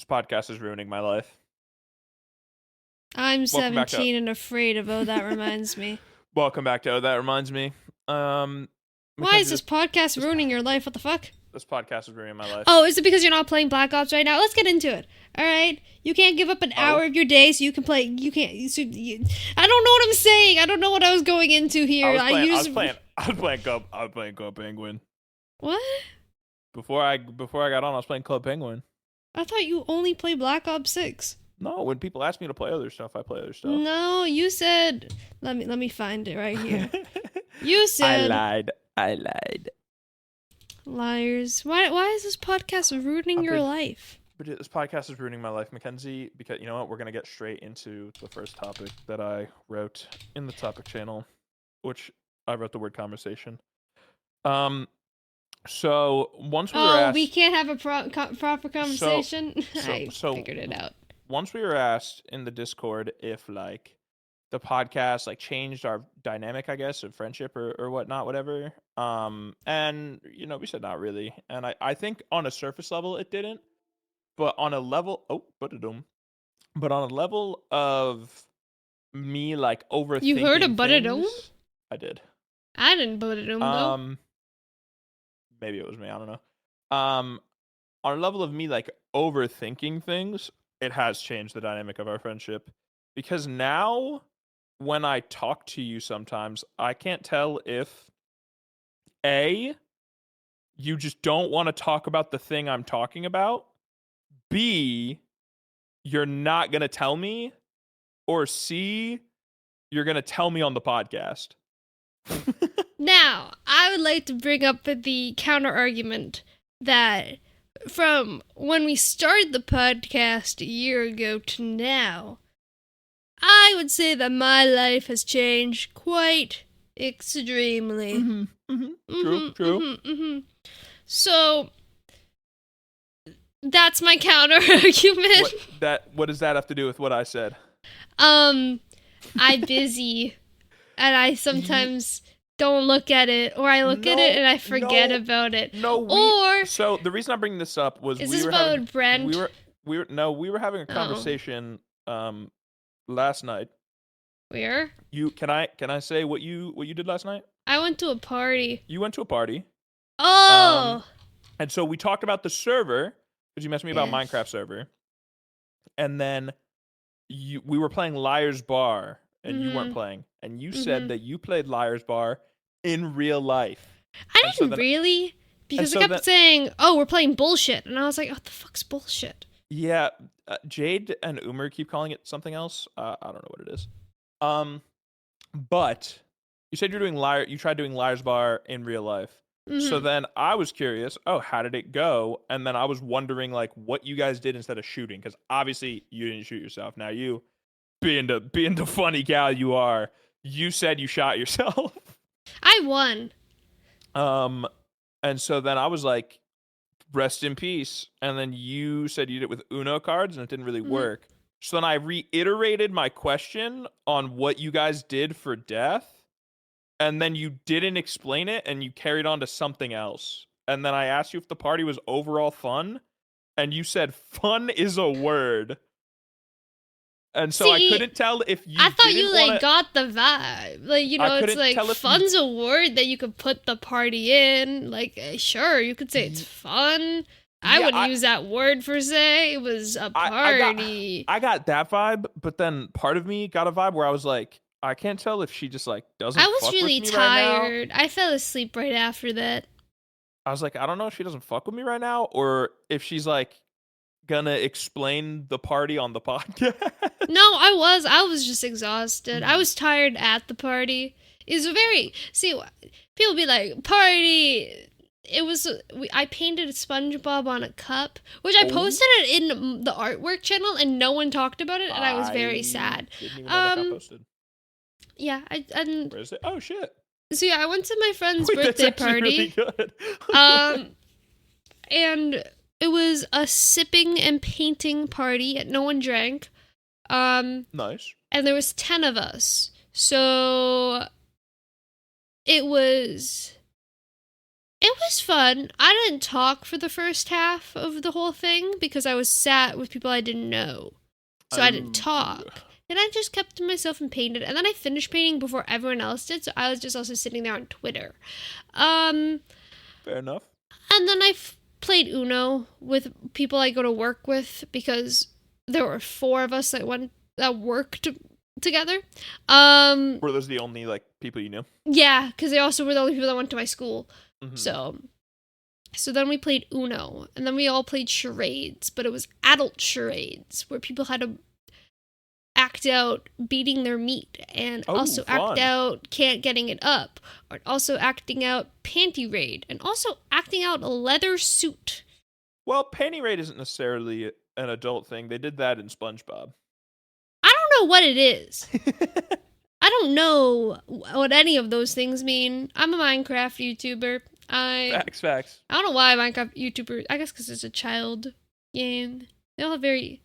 This podcast is ruining my life. I'm Welcome back 17 and afraid of Oh, That Reminds Me. Welcome back to That Reminds Me. Why is Mackenzie, this podcast ruining your life? What the fuck? this podcast is ruining my life. Oh, is it because you're not playing Black Ops right now? Let's get into it. Alright? You can't give up an hour of your day so you can play. You can't. I don't know what I'm saying. I don't know what I was going into here. I was playing Club Penguin. What? Before I got on, I was playing Club Penguin. I thought you only play Black Ops 6. No, when people ask me to play other stuff, I play other stuff. No, you said. Let me find it right here. You said. I lied. Liars. Why is this podcast ruining your life? But this podcast is ruining my life, Mackenzie, because you know what? We're going to get straight into the first topic that I wrote in the topic channel, which I wrote the word conversation. So once we were asked... we can't have a proper conversation? I figured it out. Once we were asked in the Discord if, like, the podcast, like, changed our dynamic, I guess, of friendship or whatnot, whatever. And, you know, we said not really. And I think on a surface level, it didn't. But on a level... But on a level of me, like, overthinking You heard a things... I did. I didn't though. Maybe it was me, I don't know. On a level of me, like, overthinking things, it has changed the dynamic of our friendship. Because now, when I talk to you sometimes, I can't tell if, A, you just don't want to talk about the thing I'm talking about, B, you're not going to tell me, or C, you're going to tell me on the podcast. Now, I would like to bring up the counter argument that from when we started the podcast a year ago to now, I would say that my life has changed quite extremely. True. So, that's my counter argument. What does that have to do with what I said? I'm busy, and I sometimes don't look at it, or I look at it and I forget about it. So the reason I'm bringing this up was Brent? We were having a conversation last night. Where? Can I say what you did last night? I went to a party. You went to a party. Oh. And so we talked about the server because you messed me about Minecraft server, and then we were playing Liar's Bar and you weren't playing, and you said that you played Liar's Bar in real life. I didn't really, because I kept saying, "Oh, we're playing bullshit," and I was like, "What the fuck's bullshit?" Yeah, Jade and Umer keep calling it something else. I don't know what it is. But you said you tried doing Liar's Bar in real life. So then I was curious, how did it go? And then I was wondering, like, what you guys did instead of shooting, because obviously you didn't shoot yourself. Now you, being the funny gal you are, you said you shot yourself. I won. And so then I was like, rest in peace. And then you said you did it with Uno cards and it didn't really work. So then I reiterated my question on what you guys did for death. And then you didn't explain it and you carried on to something else. And then I asked you if the party was overall fun. And you said fun is a word. And so I couldn't tell if you. I thought you got the vibe, like, you know, it's like fun's a word that you could put the party in. Like, sure, you could say it's fun. I wouldn't use that word per se. It was a party. I got that vibe, but then part of me got a vibe where I was like, I can't tell if she just like doesn't. I was really tired. I fell asleep right after that. I was like, I don't know if she doesn't fuck with me right now, or if she's like gonna explain the party on the podcast. No, I was just exhausted. I was tired at the party. People be like, party. It was, I painted a SpongeBob on a cup, which I posted it in the artwork channel, and no one talked about it, and I was very sad. Didn't even know that got posted. Yeah, I didn't. Where is it? Oh shit. So yeah, I went to my friend's birthday party. Really good. And it was a sipping and painting party. No one drank. Nice. And there was 10 of us. So it was It was fun. I didn't talk for the first half of the whole thing because I was sat with people I didn't know. So I didn't talk. And I just kept to myself and painted. And then I finished painting before everyone else did. So I was just also sitting there on Twitter. Fair enough. And then I played Uno with people I go to work with because there were 4 of us that worked together. Were those the only like people you knew? Yeah, because they also were the only people that went to my school. Mm-hmm. So then we played Uno, and then we all played charades, but it was adult charades where people had to act out beating their meat, and also fun. act out can't getting it up, or also acting out panty raid, and also acting out a leather suit. Well, panty raid isn't necessarily an adult thing. They did that in SpongeBob. I don't know what it is. I don't know what any of those things mean. I'm a Minecraft YouTuber. Facts. I don't know why Minecraft YouTuber. I guess because it's a child game. They all have very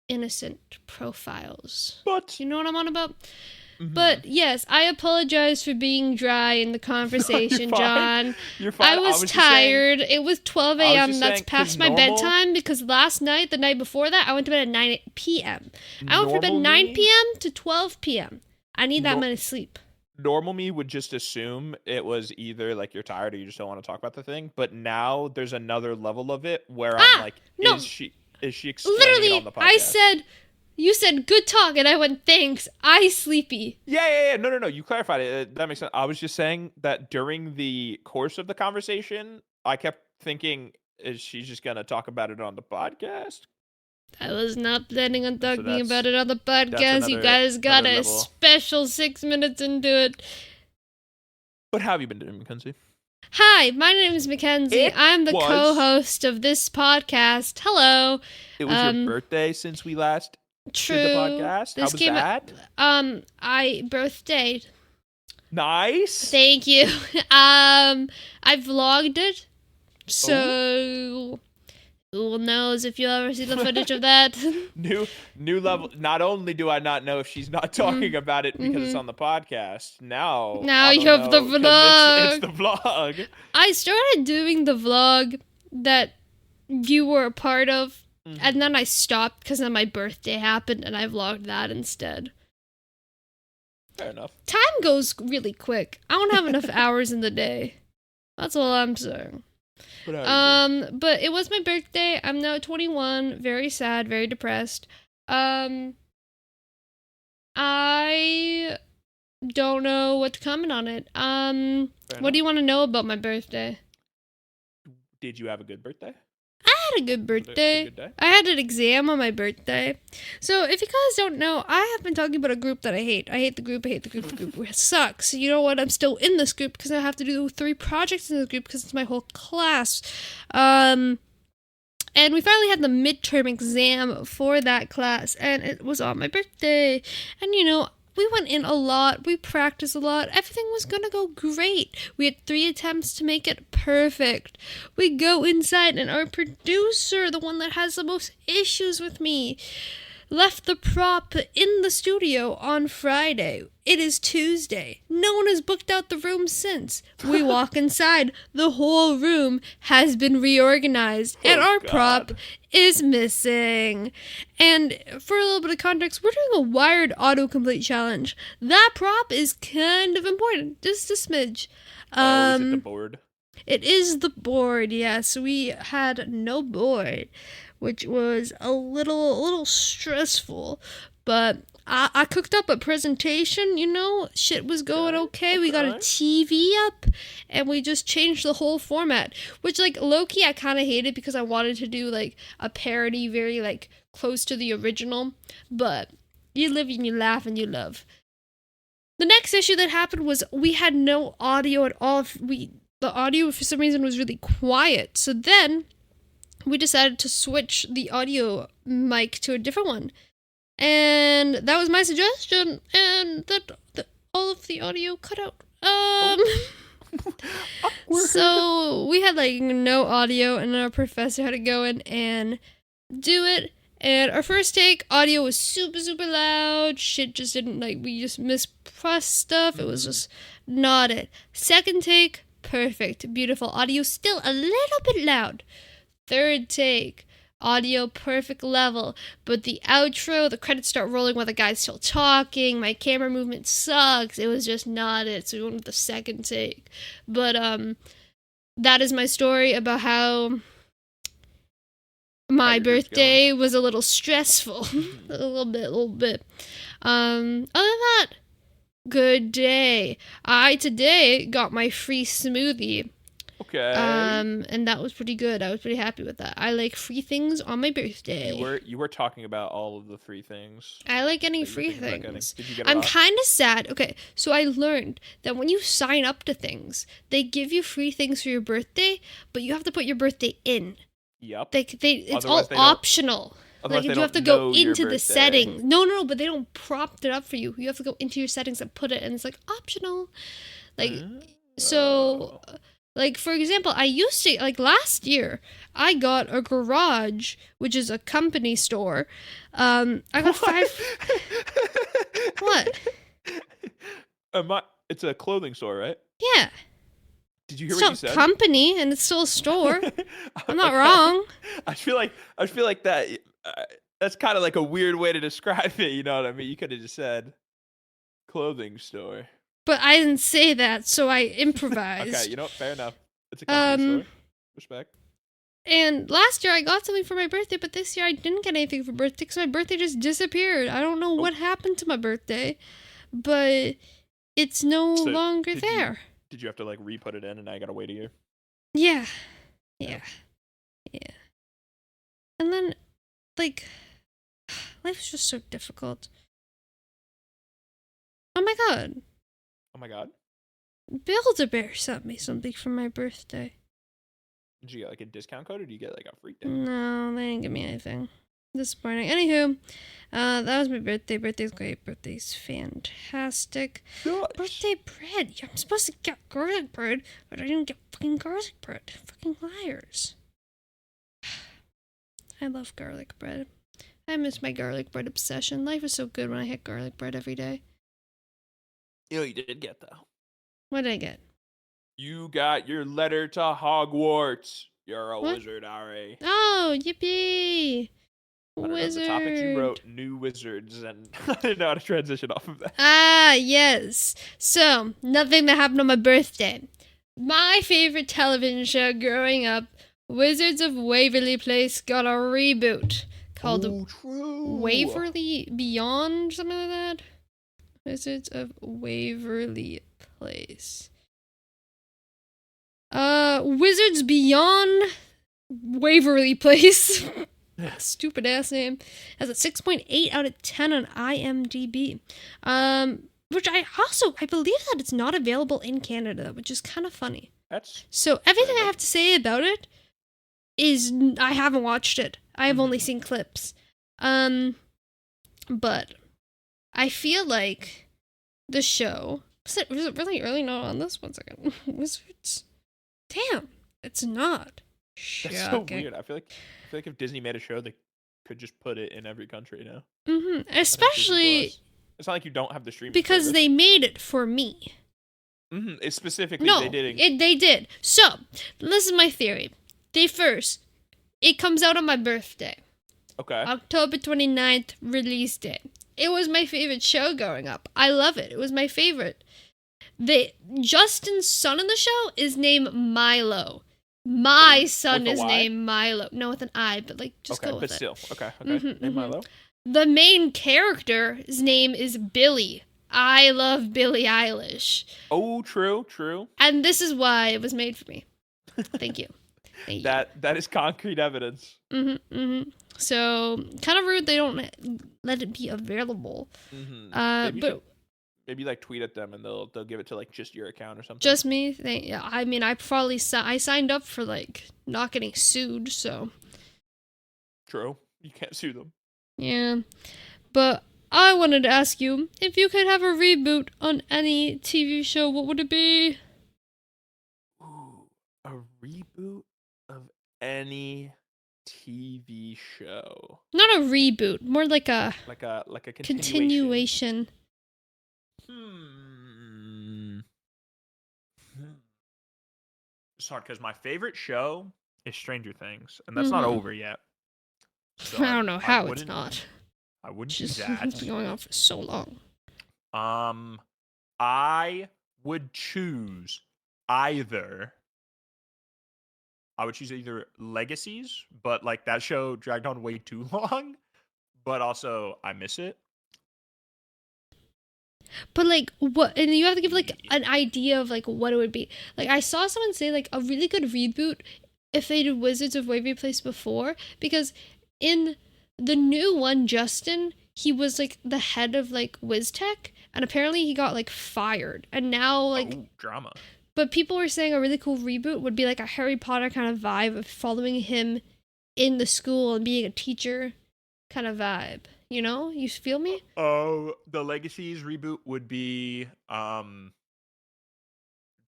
innocent profiles. But you know what I'm on about? Mm-hmm. But yes, I apologize for being dry in the conversation, You're John. You're fine. I was tired. It was 12 a.m. That's past my bedtime because last night, the night before that, I went to bed at 9 p.m. I went from bed 9 p.m. to 12 p.m. I need that much sleep. Normal me would just assume it was either like you're tired or you just don't want to talk about the thing. But now there's another level of it where I'm like, no. Is she explaining literally, it on the podcast? You said good talk, and I went, thanks. I sleepy. Yeah. No. You clarified it. That makes sense. I was just saying that during the course of the conversation, I kept thinking, is she just going to talk about it on the podcast? I was not planning on talking about it on the podcast. You guys got a special 6 minutes into it. What have you been doing, Mckenzie? Hi, my name is Mckenzie. I'm the co-host of this podcast. Hello. It was your birthday since we last did the podcast. How was that? I birthdayed. Nice. Thank you. I vlogged it. So who knows if you'll ever see the footage of that. New level. Not only do I not know if she's not talking about it because it's on the podcast, now you have the vlog. It's the vlog. I started doing the vlog that you were a part of, and then I stopped because then my birthday happened, and I vlogged that instead. Fair enough. Time goes really quick. I don't have enough hours in the day. That's all I'm saying. But it was my birthday. I'm now 21. Very sad, very depressed. I don't know what to comment on it. What do you want to know about my birthday? Did you have a good birthday? I had a good birthday. I had an exam on my birthday. So if you guys don't know, I have been talking about a group that I hate. I hate the group. The group it sucks. You know what? I'm still in this group because I have to do 3 projects in the group because it's my whole class. And we finally had the midterm exam for that class, and it was on my birthday. And you know, we went in a lot, we practiced a lot, everything was gonna go great. We had 3 attempts to make it perfect. We go inside, and our producer, the one that has the most issues with me, left the prop in the studio on Friday. It is Tuesday. No one has booked out the room since. We walk inside. The whole room has been reorganized, and our prop is missing. And for a little bit of context, we're doing a wired autocomplete challenge. That prop is kind of important. Just a smidge. Is it the board? It is the board, yes. We had no board, which was a little stressful, but I cooked up a presentation, you know, shit was going okay. We got a TV up, and we just changed the whole format, which, like, low-key I kind of hated because I wanted to do, like, a parody very, like, close to the original, but you live and you laugh and you love. The next issue that happened was we had no audio at all. The audio, for some reason, was really quiet, so then we decided to switch the audio mic to a different one. And that was my suggestion, and that all of the audio cut out. So we had, like, no audio, and our professor had to go in and do it. And our first take, audio was super, super loud. Shit just didn't, like, we just mispressed stuff. It was just not it. Second take, perfect, beautiful. Audio still a little bit loud. Third take, audio perfect level. But the outro, the credits start rolling while the guy's still talking. My camera movement sucks. It was just not it. So we went with the second take. But that is my story about how my birthday was a little stressful. a little bit. Other than that, good day. I today got my free smoothie. Okay. And that was pretty good. I was pretty happy with that. I like free things on my birthday. You were talking about all of the free things. I like getting free things. Did you get I'm kind of sad. Okay, so I learned that when you sign up to things, they give you free things for your birthday, but you have to put your birthday in. Yep. It's all optional. Like you have to go into the settings. No, but they don't prompt it up for you. You have to go into your settings and put it, and it's like optional. So, like for example, I used to last year I got a garage, which is a company store. I got 5. What? It's a clothing store, right? Yeah. Did you hear what you said? It's not company, and it's still a store. I'm not wrong. I feel like that. That's kind of like a weird way to describe it. You know what I mean? You could have just said clothing store. But I didn't say that, so I improvised. Okay, you know what? Fair enough. It's a company store. Respect. And last year I got something for my birthday, but this year I didn't get anything for birthday because my birthday just disappeared. I don't know what happened to my birthday, but it's no longer there. Did you have to re-put it in, and now I gotta wait a year? Yeah. And then, life's just so difficult. Oh my god. Build-A-Bear sent me something for my birthday. Did you get a discount code, or do you get a free day? No, they didn't give me anything. Disappointing. Anywho, that was my birthday. Birthday's great. Birthday's fantastic. Gosh. Birthday bread. I'm supposed to get garlic bread, but I didn't get fucking garlic bread. Fucking liars. I love garlic bread. I miss my garlic bread obsession. Life is so good when I had garlic bread every day. You know what you did get, though? What did I get? You got your letter to Hogwarts. You're a wizard, Ari. Oh, yippee! Wizard. The topic you wrote, new wizards, and I didn't know how to transition off of that. Ah, yes. So, nothing that happened on my birthday. My favorite television show growing up, Wizards of Waverly Place, got a reboot called Waverly Beyond, something like that. Wizards of Waverly Place. Wizards Beyond Waverly Place. Stupid ass name. Has a 6.8 out of 10 on IMDb. Which I believe that it's not available in Canada, which is kind of funny. So everything I have to say about it is I haven't watched it. I have only seen clips. But I feel like the show was it really early? No, on this 1 second. Wizards. Damn, it's not. Shocking. That's so weird. I feel like if Disney made a show, they could just put it in every country now. Especially, it's not like you don't have the streaming because service. they made it for me. It's specifically No, they did. They did. So this is my theory. It comes out on my birthday. Okay. October 29th release date. It was my favorite show growing up. I love it. It was my favorite. Justin's son in the show is named Milo. My son is named Milo. No, with an I, but just go with it. Okay, but still. Okay. Name Milo. The main character's name is Billy. I love Billie Eilish. Oh, true. And this is why it was made for me. Thank you. That is concrete evidence. So, kind of rude they don't let it be available. But maybe tweet at them and they'll give it to just your account or something. Just me? I mean, I signed up for not getting sued, so. True. You can't sue them. Yeah. But I wanted to ask you, if you could have a reboot on any TV show, what would it be? Ooh, a reboot of any TV show. Not a reboot, more like a continuation. It's hard because my favorite show is Stranger Things, and that's not Mm-hmm. over yet. So I don't know I how it's wouldn't not. I wouldn't do It's that. been going on for so long. Um, I would choose either. I would choose either Legacies, but like that show dragged on way too long. But also, I miss it. But like what, and you have to give like Yeah. an idea of like what it would be. Like I saw someone say like a really good reboot if they did Wizards of Waverly Place before, because in the new one, Justin, he was like the head of like WizTech, and apparently he got like fired, and now like, Oh, drama. but people were saying a really cool reboot would be like a Harry Potter kind of vibe of following him in the school and being a teacher kind of vibe. You know, you feel me? Oh, the Legacies reboot would be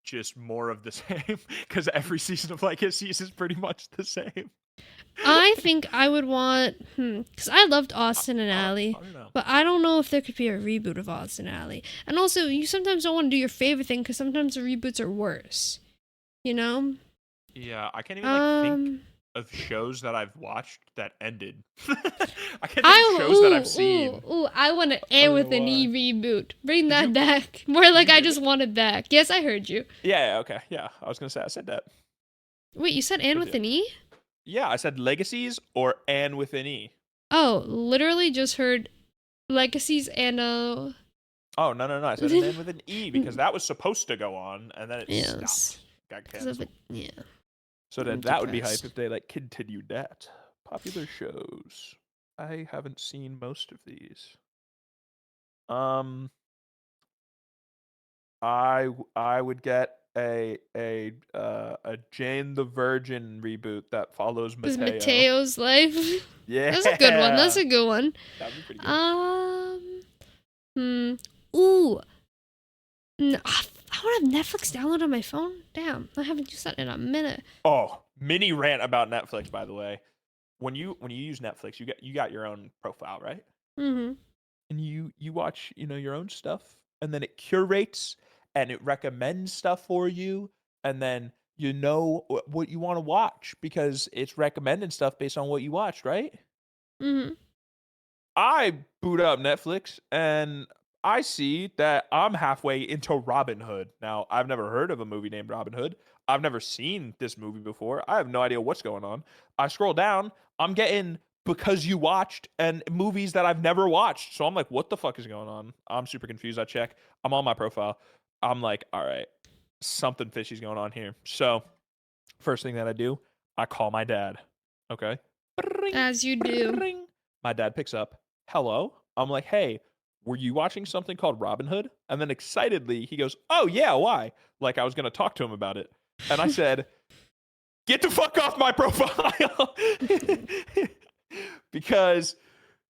just more of the same because every season of Legacies is pretty much the same. I think I would want, because I loved Austin and Ally, I don't know. but I don't know if there could be a reboot of Austin and Ally. And also, you sometimes don't want to do your favorite thing because sometimes the reboots are worse. You know? Yeah, I can't even like think of shows that I've watched that ended. I can't think of shows that I've seen. I want an I Air don't with know an E why. reboot. Bring Did that you? back. More like you I hear just me? want it back. Yes, I heard you. Yeah, okay. Yeah, I was gonna say I said that. Wait, you said Anne But with yeah. an E? Yeah, I said Legacies or Anne with an E. Oh, literally just heard Legacies and Oh no! I said an Anne with an E because that was supposed to go on and then it yes. stopped. Got Because of canceled. it, yeah. So I'm then that would be hype depressed. if they like continued that. Popular shows. I haven't seen most of these. Um, I would get a Jane the Virgin reboot that follows Is Mateo. Mateo's life? That's a good one. That's Yeah, a good one. that'd be pretty good. Um, Ooh. I want to have Netflix downloaded on my phone. Damn, I haven't used that in a minute. Oh, mini rant about Netflix, by the way. When you use Netflix, you got your own profile, right? Mm-hmm. And you watch your own stuff, and then it curates and it recommends stuff for you, and then you know what you want to watch because it's recommending stuff based on what you watched, right? Mm-hmm. I boot up Netflix and I see that I'm halfway into Robin Hood. Now, I've never heard of a movie named Robin Hood. I've never seen this movie before. I have no idea what's going on. I scroll down, I'm getting because you watched and movies that I've never watched. So I'm like, what the fuck is going on? I'm super confused. I check. I'm on my profile. I'm like, all right, something fishy's going on here. So, first thing that I do, I call my dad. Okay. Bring, As you do. bring. My dad picks up. Hello. I'm like, hey, were you watching something called Robin Hood? And then excitedly, he goes, oh, yeah, why? Like I was going to talk to him about it. And I said, get the fuck off my profile. Because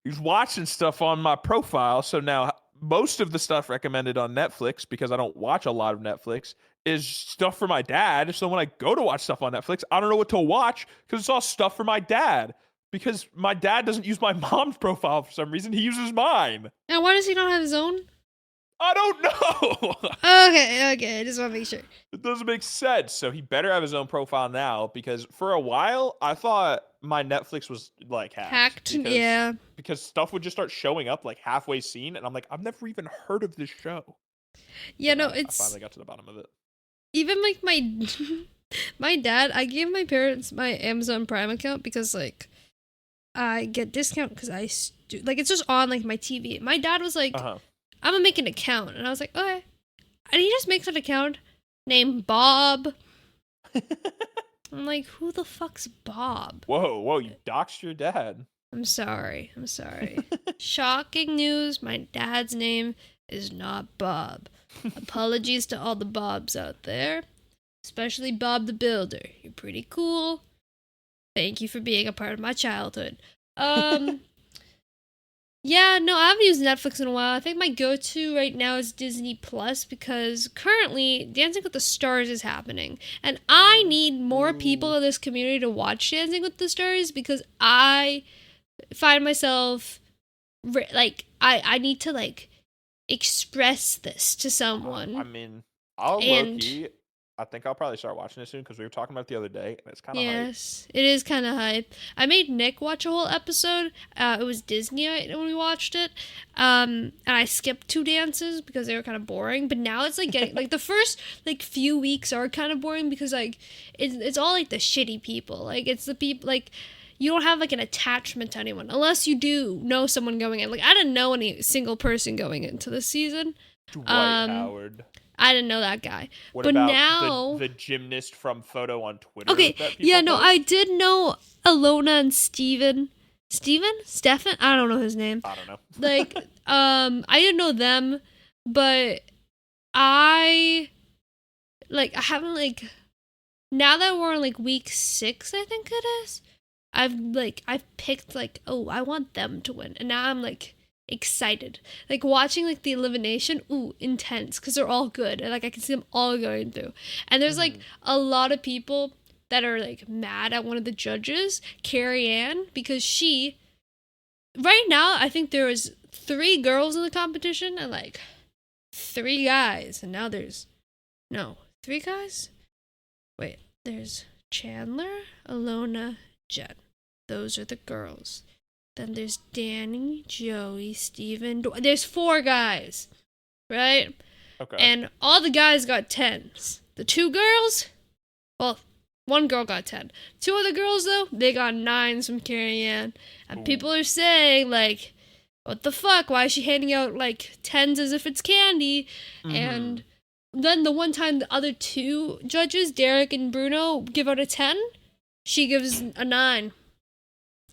he's watching stuff on my profile. So now most of the stuff recommended on Netflix, because I don't watch a lot of Netflix, is stuff for my dad. So when I go to watch stuff on Netflix, I don't know what to watch because it's all stuff for my dad. Because my dad doesn't use my mom's profile for some reason. He uses mine. Now, why does he not have his own? I don't know. Okay. I just want to make sure. It doesn't make sense. So he better have his own profile now because for a while I thought my Netflix was like hacked. Yeah. Because stuff would just start showing up like halfway seen, and I'm like, I've never even heard of this show. Yeah, But no, I it's finally got to the bottom of it. even like my my dad. I gave my parents my Amazon Prime account because like I get discount because like it's just on like my TV. My dad was like, Uh-huh. I'm gonna make an account, and I was like, okay. And he just makes an account named Bob. I'm like, who the fuck's Bob? Whoa, you doxed your dad. I'm sorry. Shocking news. My dad's name is not Bob. Apologies to all the Bobs out there, especially Bob the Builder. You're pretty cool. Thank you for being a part of my childhood. Yeah, no, I haven't used Netflix in a while. I think my go-to right now is Disney Plus because currently Dancing with the Stars is happening. And I need more people in this community to watch Dancing with the Stars because I find myself like I need to like express this to someone. I mean, I'll And- low-key, I think I'll probably start watching it soon because we were talking about it the other day, and it's kind of hype. Yes, it is kind of hype. I made Nick watch a whole episode. It was Disney when we watched it. And I skipped 2 dances because they were kind of boring. But now it's like getting like the first like few weeks are kind of boring because like it's all like the shitty people. Like it's the people like you don't have like an attachment to anyone unless you do know someone going in. Like I didn't know any single person going into this season. Dwight Howard. I didn't know that guy. What but about now the gymnast from Photo on Twitter? okay, yeah, no, I did know Alona and Stephen, I don't know his name. I don't know. Like, I didn't know them, but I haven't like, now that we're on like week 6, I think it is, I've picked like, oh, I want them to win, and now I'm like excited, like watching like the elimination, intense, because they're all good, and like I can see them all going through, and there's like a lot of people that are like mad at one of the judges, Carrie Ann, because she right now I think there was 3 girls in the competition and like 3 guys, and now there's 3 guys. Wait, there's Chandler, Alona, Jen. Those are the girls. Then there's Danny, Joey, Steven. There's 4 guys, right? Okay. And all the guys got 10s. The 2 girls, well, 1 girl got 10. 2 other girls, though, they got 9s from Carrie Ann. And people are saying, like, what the fuck? Why is she handing out, like, 10s as if it's candy? And then the one time the other 2 judges, Derek and Bruno, give out a 10, she gives a 9.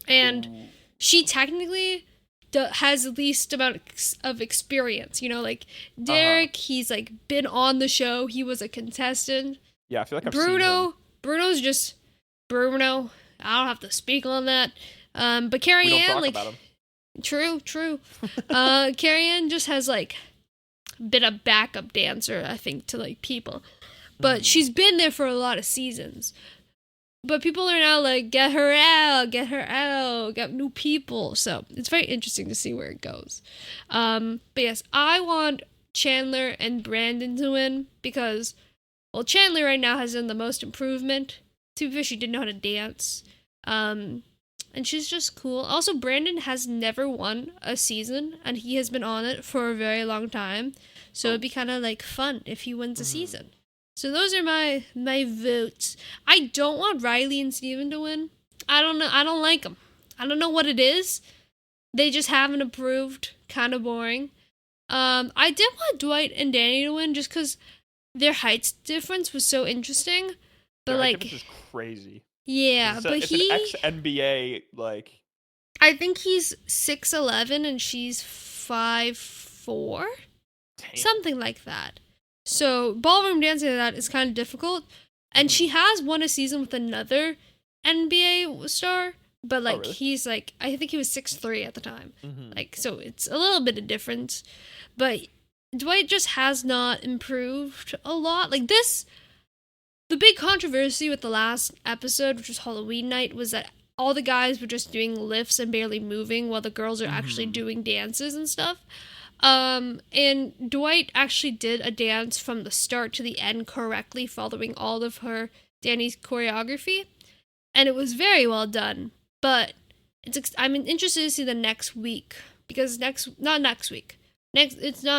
And she technically has the least amount of experience, you know, like Derek, he's like been on the show, he was a contestant. Yeah, I feel like I've seen him. Bruno's just Bruno. I don't have to speak on that. But Carrie Ann, like, true. Carrie Ann just has like been a backup dancer, I think, to like people, but she's been there for a lot of seasons. But people are now like, get her out, get new people. So it's very interesting to see where it goes. But yes, I want Chandler and Brandon to win because, well, Chandler right now has done the most improvement. To be fair, she didn't know how to dance. And she's just cool. Also, Brandon has never won a season, and he has been on it for a very long time. So it'd be kind of like fun if he wins a season. So those are my votes. I don't want Riley and Steven to win. I don't know. I don't like them. I don't know what it is. They just haven't improved. Kind of boring. I did want Dwight and Danny to win just because their height difference was so interesting. But Their height like, difference is crazy. Yeah, but it's an ex-NBA like. I think he's 6'11" and she's 5'4", something like that. So ballroom dancing like that is kind of difficult, and she has won a season with another NBA star, but like really? he's like, I think he was 6'3" at the time, like, so it's a little bit of difference, but Dwight just has not improved a lot. Like this, the big controversy with the last episode, which was Halloween night, was that all the guys were just doing lifts and barely moving while the girls are actually doing dances and stuff. And Dwight actually did a dance from the start to the end correctly, following all of Danny's choreography, and it was very well done. But I'm interested to see the next week, because it's not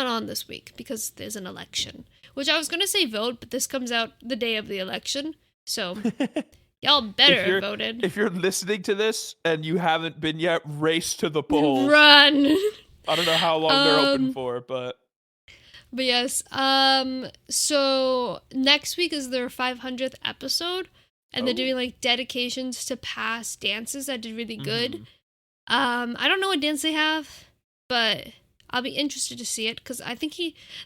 on this week because there's an election, which I was gonna say vote, but this comes out the day of the election, so y'all better have voted. If you're listening to this and you haven't been yet, race to the polls. Run. I don't know how long they're open for, but yes. So next week is their 500th episode, and they're doing like dedications to past dances that did really good. I don't know what dance they have, but I'll be interested to see it because I think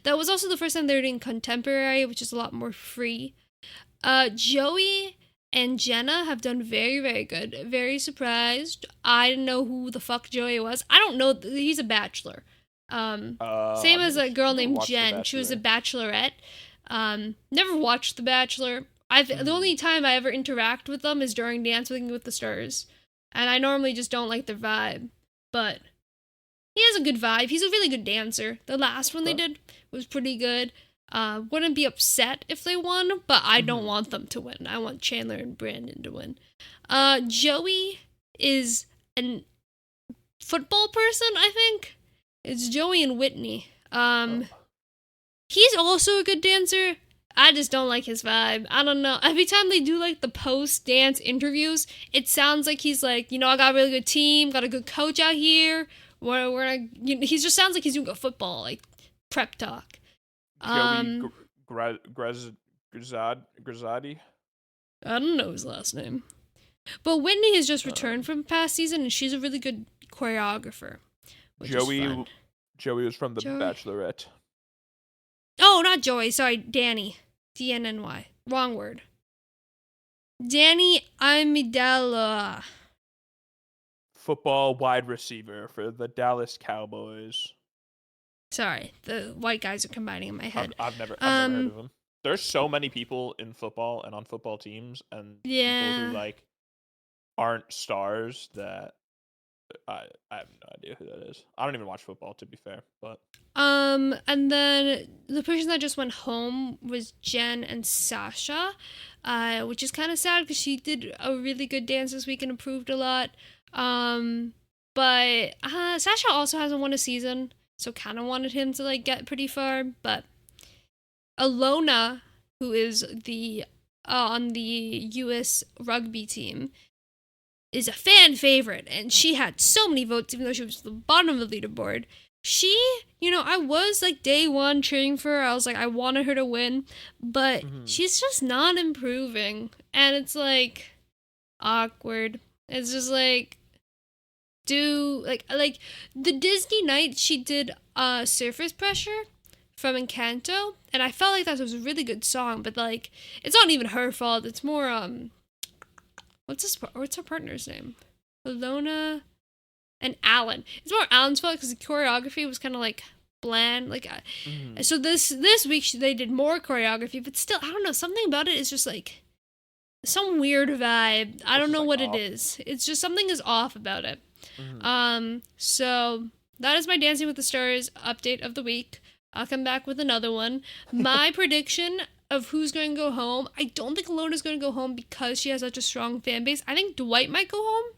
that was also the first time they were doing contemporary, which is a lot more free. Joey and Jenna have done very, very good. Very surprised. I didn't know who the fuck Joey was. I don't know. He's a bachelor. Same as a girl named Jen. She was a bachelorette. Never watched The Bachelor. The only time I ever interact with them is during Dancing with the Stars. And I normally just don't like their vibe. But he has a good vibe. He's a really good dancer. The last one they did was pretty good. Wouldn't be upset if they won, but I don't want them to win. I want Chandler and Brandon to win. Joey is a football person, I think. It's Joey and Whitney. He's also a good dancer. I just don't like his vibe. I don't know. Every time they do like the post-dance interviews, it sounds like he's like, I got a really good team, got a good coach out here. He just sounds like he's doing a football like prep talk. Joey Grazadi. I don't know his last name. But Whitney has just returned from past season, and she's a really good choreographer. Joey was from The Bachelorette. Oh, not Joey. Sorry, Danny. DNNY. Wrong word. Danny Amidala. Football wide receiver for the Dallas Cowboys. Sorry, the white guys are combining in my head. I've never heard of him. There's so many people in football and on football teams and people who like aren't stars that I have no idea who that is. I don't even watch football, to be fair, but and then the person that just went home was Jen and Sasha, which is kind of sad because she did a really good dance this week and improved a lot. But Sasha also hasn't won a season, so kind of wanted him to like get pretty far. But Alona, who is the on the U.S. rugby team, is a fan favorite, and she had so many votes, even though she was at the bottom of the leaderboard. She, I was like day one cheering for her. I was like, I wanted her to win, but she's just not improving, and it's like awkward. It's just like, like the Disney night she did Surface Pressure from Encanto, and I felt like that was a really good song, but like it's not even her fault. It's more what's her partner's name? Alona and Alan. It's more Alan's fault because the choreography was kind of like bland. Like, so this week they did more choreography, but still, I don't know. Something about it is just like some weird vibe. I don't know what it is. It's just something is off about it. So that is my Dancing with the Stars update of the week. I'll come back with another one. My prediction of who's going to go home. I don't think Alona's going to go home because she has such a strong fan base. I think Dwight might go home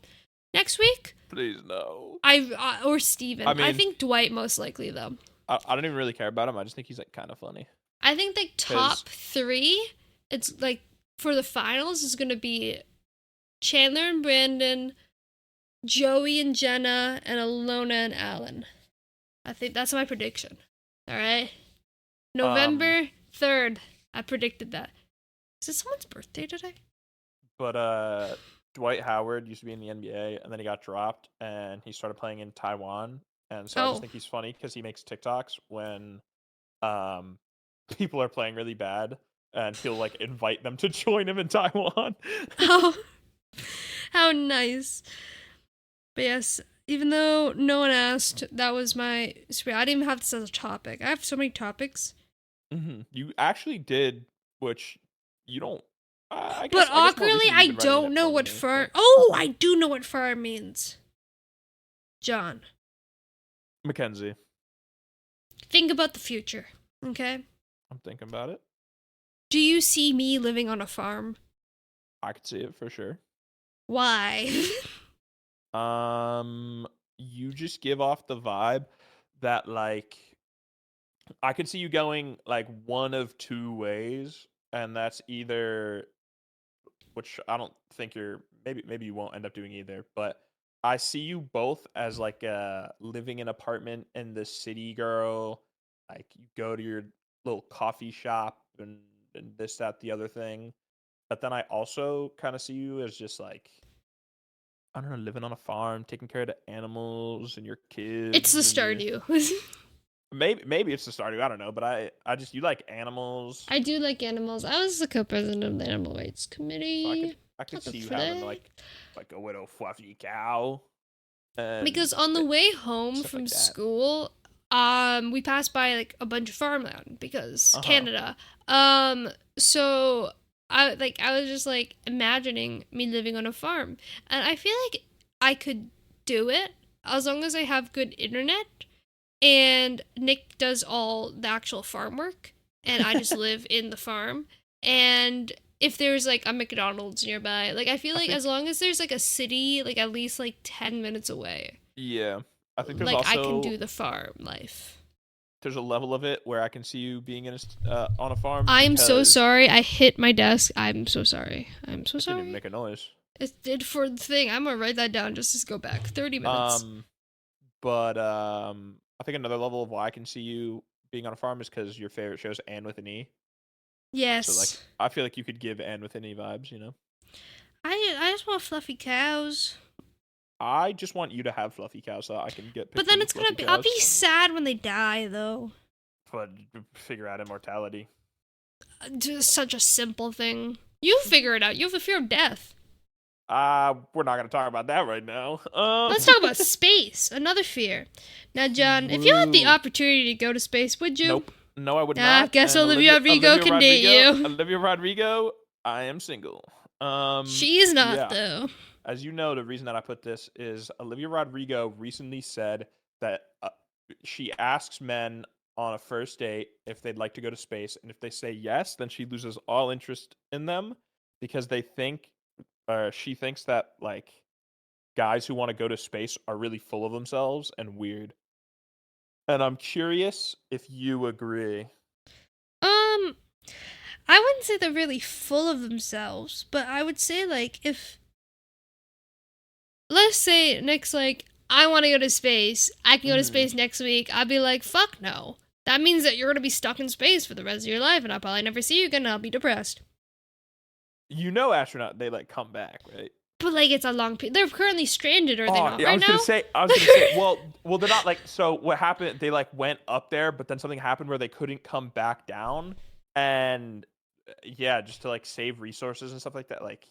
next week. Please no. Or Steven. I think Dwight most likely though. I don't even really care about him. I just think he's like kind of funny. I think like top 3, it's like for the finals is going to be Chandler and Brandon, Joey and Jenna, and Alona and Alan. I think that's my prediction. All right. November 3rd. I predicted that. Is it someone's birthday today? But Dwight Howard used to be in the NBA, and then he got dropped, and he started playing in Taiwan. And so I just think he's funny because he makes TikToks when people are playing really bad, and he'll like invite them to join him in Taiwan. Oh, how nice. But yes, even though no one asked, that was my... I didn't even have this as a topic. I have so many topics. You actually did, which you don't... but awkwardly, I don't know what farm... Oh, I do know what farm means. John. Mckenzie. Think about the future, okay? I'm thinking about it. Do you see me living on a farm? I could see it for sure. Why? You just give off the vibe that like I could see you going like one of two ways, and that's either, which I don't think maybe you won't end up doing either, but I see you both as like living in an apartment in the city girl, like you go to your little coffee shop and this, that, the other thing. But then I also kind of see you as just like, I don't know, living on a farm, taking care of the animals and your kids. It's the Stardew. Maybe it's the Stardew. I don't know, but I just, you like animals. I do like animals. I was the co-president of the Animal Rights Committee. So I could see you having like a little fluffy cow. Because on the way home from school, we passed by like a bunch of farmland because Canada. So I was just like imagining me living on a farm, and I feel like I could do it as long as I have good internet and Nick does all the actual farm work. and I just live in the farm. And if there's like a McDonald's nearby, like I feel like as long as there's like a city, like at least like 10 minutes away, Yeah. I think there's like I also can do the farm life. there's a level of it where I can see you being on a farm. I'm so because sorry. I hit my desk. I'm so sorry. I'm so it didn't even sorry. make a noise. It did for the thing. I'm gonna write that down just to go back 30 minutes. But I think another level of why I can see you being on a farm is because your favorite show's Anne with an E. Yes. So like, I feel like you could give Anne with an E vibes. I just want fluffy cows. I just want you to have fluffy cows so I can get. But then it's gonna be. I'll be sad when they die, though. But figure out immortality. Just such a simple thing. You figure it out. You have a fear of death. We're not gonna talk about that right now. Let's talk about space. Another fear. Now, John, if you had the opportunity to go to space, would you? Nope. No, I would not. Guess Olivia Rodrigo can date you. Olivia Rodrigo, I am single. She's not, though. As you know, the reason that I put this is Olivia Rodrigo recently said that she asks men on a first date if they'd like to go to space, and if they say yes, then she loses all interest in them because she thinks that like guys who want to go to space are really full of themselves and weird. And I'm curious if you agree. I wouldn't say they're really full of themselves, but I would say like if let's say Nick's like, I want to go to space. I can go to space next week. I'd be like, fuck no. That means that you're going to be stuck in space for the rest of your life, and I'll probably never see you again, and I'll be depressed. Astronaut, they like come back, right? But like it's a long period. They're currently stranded, are they not? Yeah, right I was now? gonna say, well, they're not like. So what happened? They like went up there, but then something happened where they couldn't come back down, and just to like save resources and stuff like that. Like,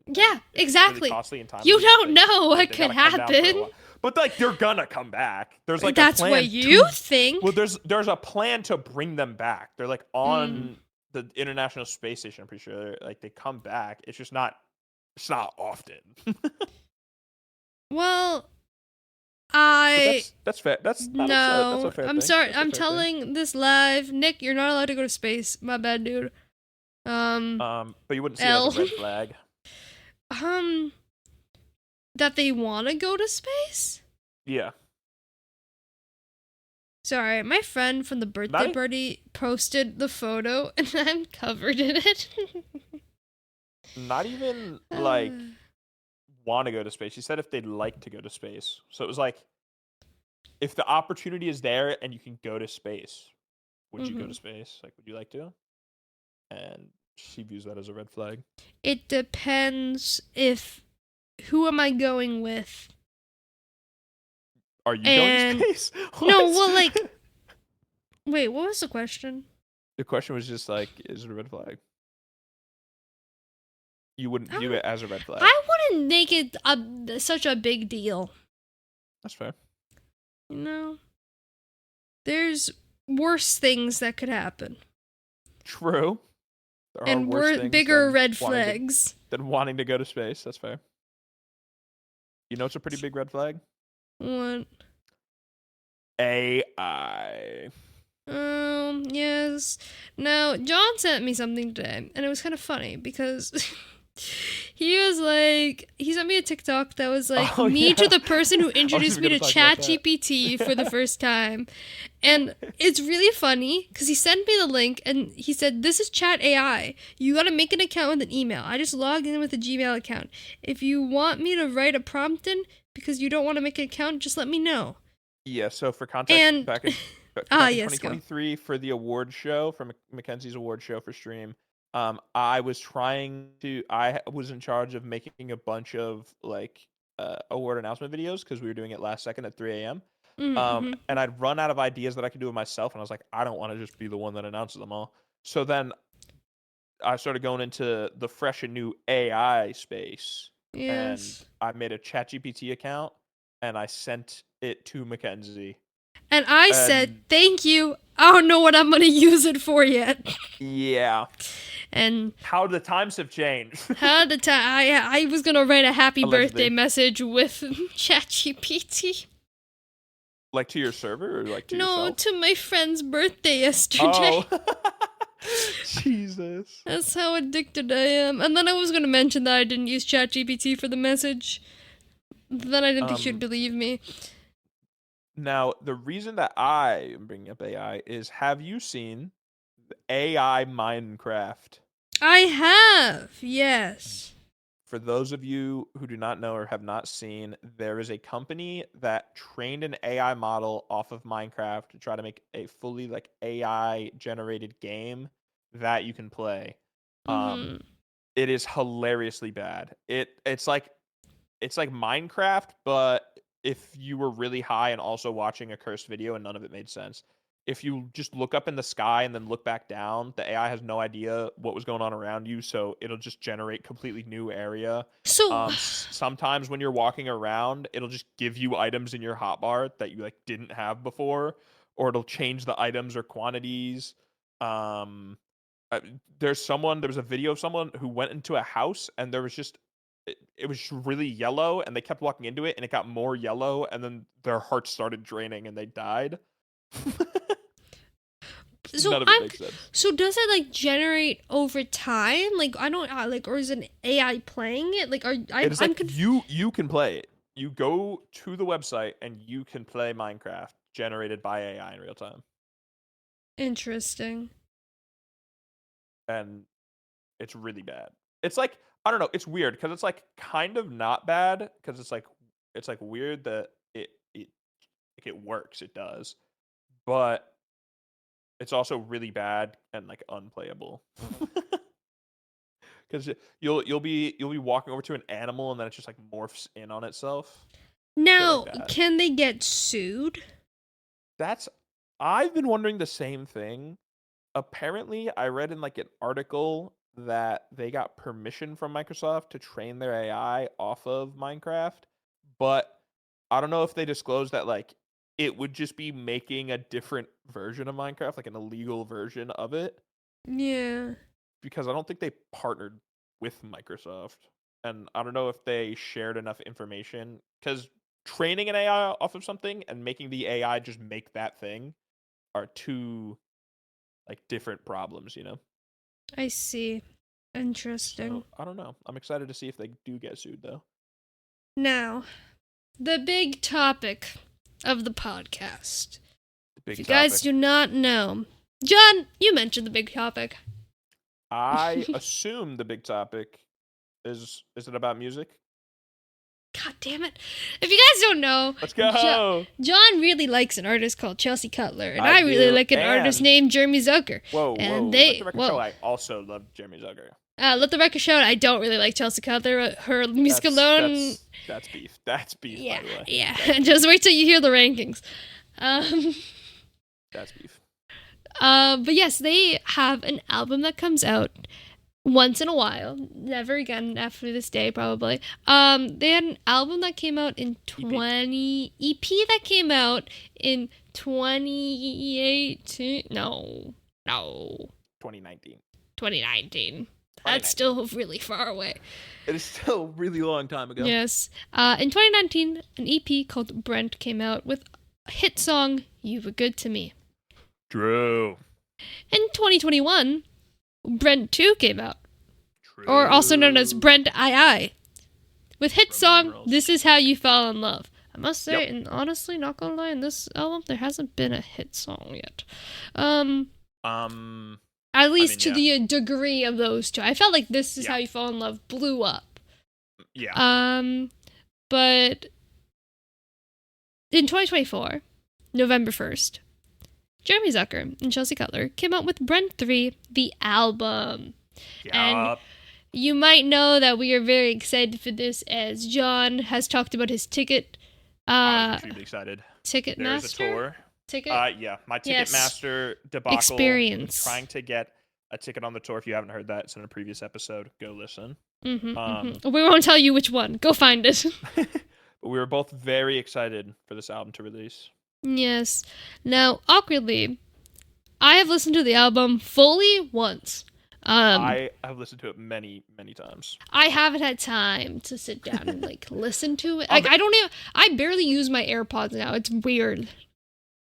yeah, exactly. Really costly and time. You don't know what could happen. But like they're gonna come back. There's like that's a plan what you think. Well, there's a plan to bring them back. They're like on the International Space Station. I'm pretty sure like they come back. It's just not. It's not often. Well, that's fair. That's not no. that's a fair I'm thing. sorry. I'm telling this live, Nick. You're not allowed to go to space. My bad, dude. But you wouldn't see it as a red flag. That they want to go to space? Yeah. Sorry, my friend from the birthday party posted the photo, and I'm covered in it. Not even like want to go to space. She said if they'd like to go to space. So it was like, if the opportunity is there and you can go to space, would you go to space? Like, would you like to? And she views that as a red flag. It depends who am I going with? Are you going to space? No, well, like, wait, what was the question? The question was just like, is it a red flag? You wouldn't view it as a red flag. I wouldn't make it such a big deal. That's fair. You know, there's worse things that could happen. True. And bigger red flags than wanting to go to space. That's fair. You know, it's a pretty big red flag. What? AI. Yes. Now, John sent me something today, and it was kind of funny because he sent me a TikTok that was like, to the person who introduced me to ChatGPT for the first time. And it's really funny because he sent me the link and he said, this is Chat AI. You got to make an account with an email. I just logged in with a Gmail account. If you want me to write a prompt in because you don't want to make an account, just let me know. Yeah, so for context, back in 2023 go. for the award show, for Mackenzie's award show for Stream, I was in charge of making a bunch of like award announcement videos because we were doing it last second at 3 a.m. And I'd run out of ideas that I could do it myself, and I was like, I don't want to just be the one that announces them all. So then I started going into the fresh and new AI space, and I made a ChatGPT account, and I sent it to Mackenzie. And I said, thank you. I don't know what I'm going to use it for yet. Yeah. And how the times have changed. I was going to write a happy birthday message with ChatGPT. Like to your server or like to yourself? No, to my friend's birthday yesterday. Oh. Jesus. That's how addicted I am. And then I was going to mention that I didn't use ChatGPT for the message. Then I didn't think you'd believe me. Now, the reason that I am bringing up AI is, have you seen the AI Minecraft? I have, yes. For those of you who do not know or have not seen, there is a company that trained an AI model off of Minecraft to try to make a fully like AI generated game that you can play. It is hilariously bad. It's like Minecraft, but if you were really high and also watching a cursed video and none of it made sense. If you just look up in the sky and then look back down, the AI has no idea what was going on around you, so it'll just generate completely new area. So, Sometimes when you're walking around, it'll just give you items in your hotbar that you like didn't have before, or it'll change the items or quantities. Um, there was a video of someone who went into a house and there was just it was just really yellow, and they kept walking into it and it got more yellow, and then their hearts started draining and they died. None of it makes sense. So does it like generate over time? Like I don't like, or is an AI playing it? Like you can play it. You go to the website and you can play Minecraft generated by AI in real time. Interesting. And it's really bad. It's like, I don't know, it's weird because it's like kind of not bad because it's like weird that it works, it does. But it's also really bad and like unplayable. Because you'll be walking over to an animal and then it just like morphs in on itself. Now, can they get sued? I've been wondering the same thing. Apparently, I read in like an article that they got permission from Microsoft to train their AI off of Minecraft, but I don't know if they disclosed that like it would just be making a different version of Minecraft, like an illegal version of it. Yeah. Because I don't think they partnered with Microsoft. And I don't know if they shared enough information. Because training an AI off of something and making the AI just make that thing are two like different problems, you know? I see. Interesting. So, I don't know. I'm excited to see if they do get sued, though. Now, the big topic of the podcast. If you guys do not know, John, you mentioned the big topic. I assume the big topic is it about music? God damn it. If you guys don't know, let's go. John really likes an artist called Chelsea Cutler, and I really like an artist named Jeremy Zucker. Whoa. Let the record show I also love Jeremy Zucker. Let the record show I don't really like Chelsea Cutler. Her music alone. That's beef. That's beef, yeah, by the way. Yeah. Just wait till you hear the rankings. That's beef. But yes, they have an album that comes out once in a while. Never again after this day, probably. They had an album that came out in EP that came out in 2018. No. 2019. That's still really far away. It is still a really long time ago. Yes. In 2019, an EP called Brent came out with a hit song, You Were Good to Me. True. In 2021, Brent 2 came out. True. Or also known as Brent II. With hit song, This Is How You Fall in Love. I must say, and honestly, not gonna lie, in this album, there hasn't been a hit song yet. At least to the degree of those two. I felt like This Is How You Fall in Love blew up. Yeah. But in 2024, November 1st, Jeremy Zucker and Chelsea Cutler came out with Brent 3, the album. Yep. And you might know that we are very excited for this, as John has talked about his ticket. I'm extremely excited. Ticketmaster? There's a tour. My Ticketmaster debacle. Experience. Trying to get a ticket on the tour. If you haven't heard that, it's in a previous episode. Go listen. We won't tell you which one. Go find it. But we were both very excited for this album to release. Yes. Now, awkwardly, I have listened to the album fully once. I have listened to it many, many times. I haven't had time to sit down and listen to it. I barely use my AirPods now. It's weird.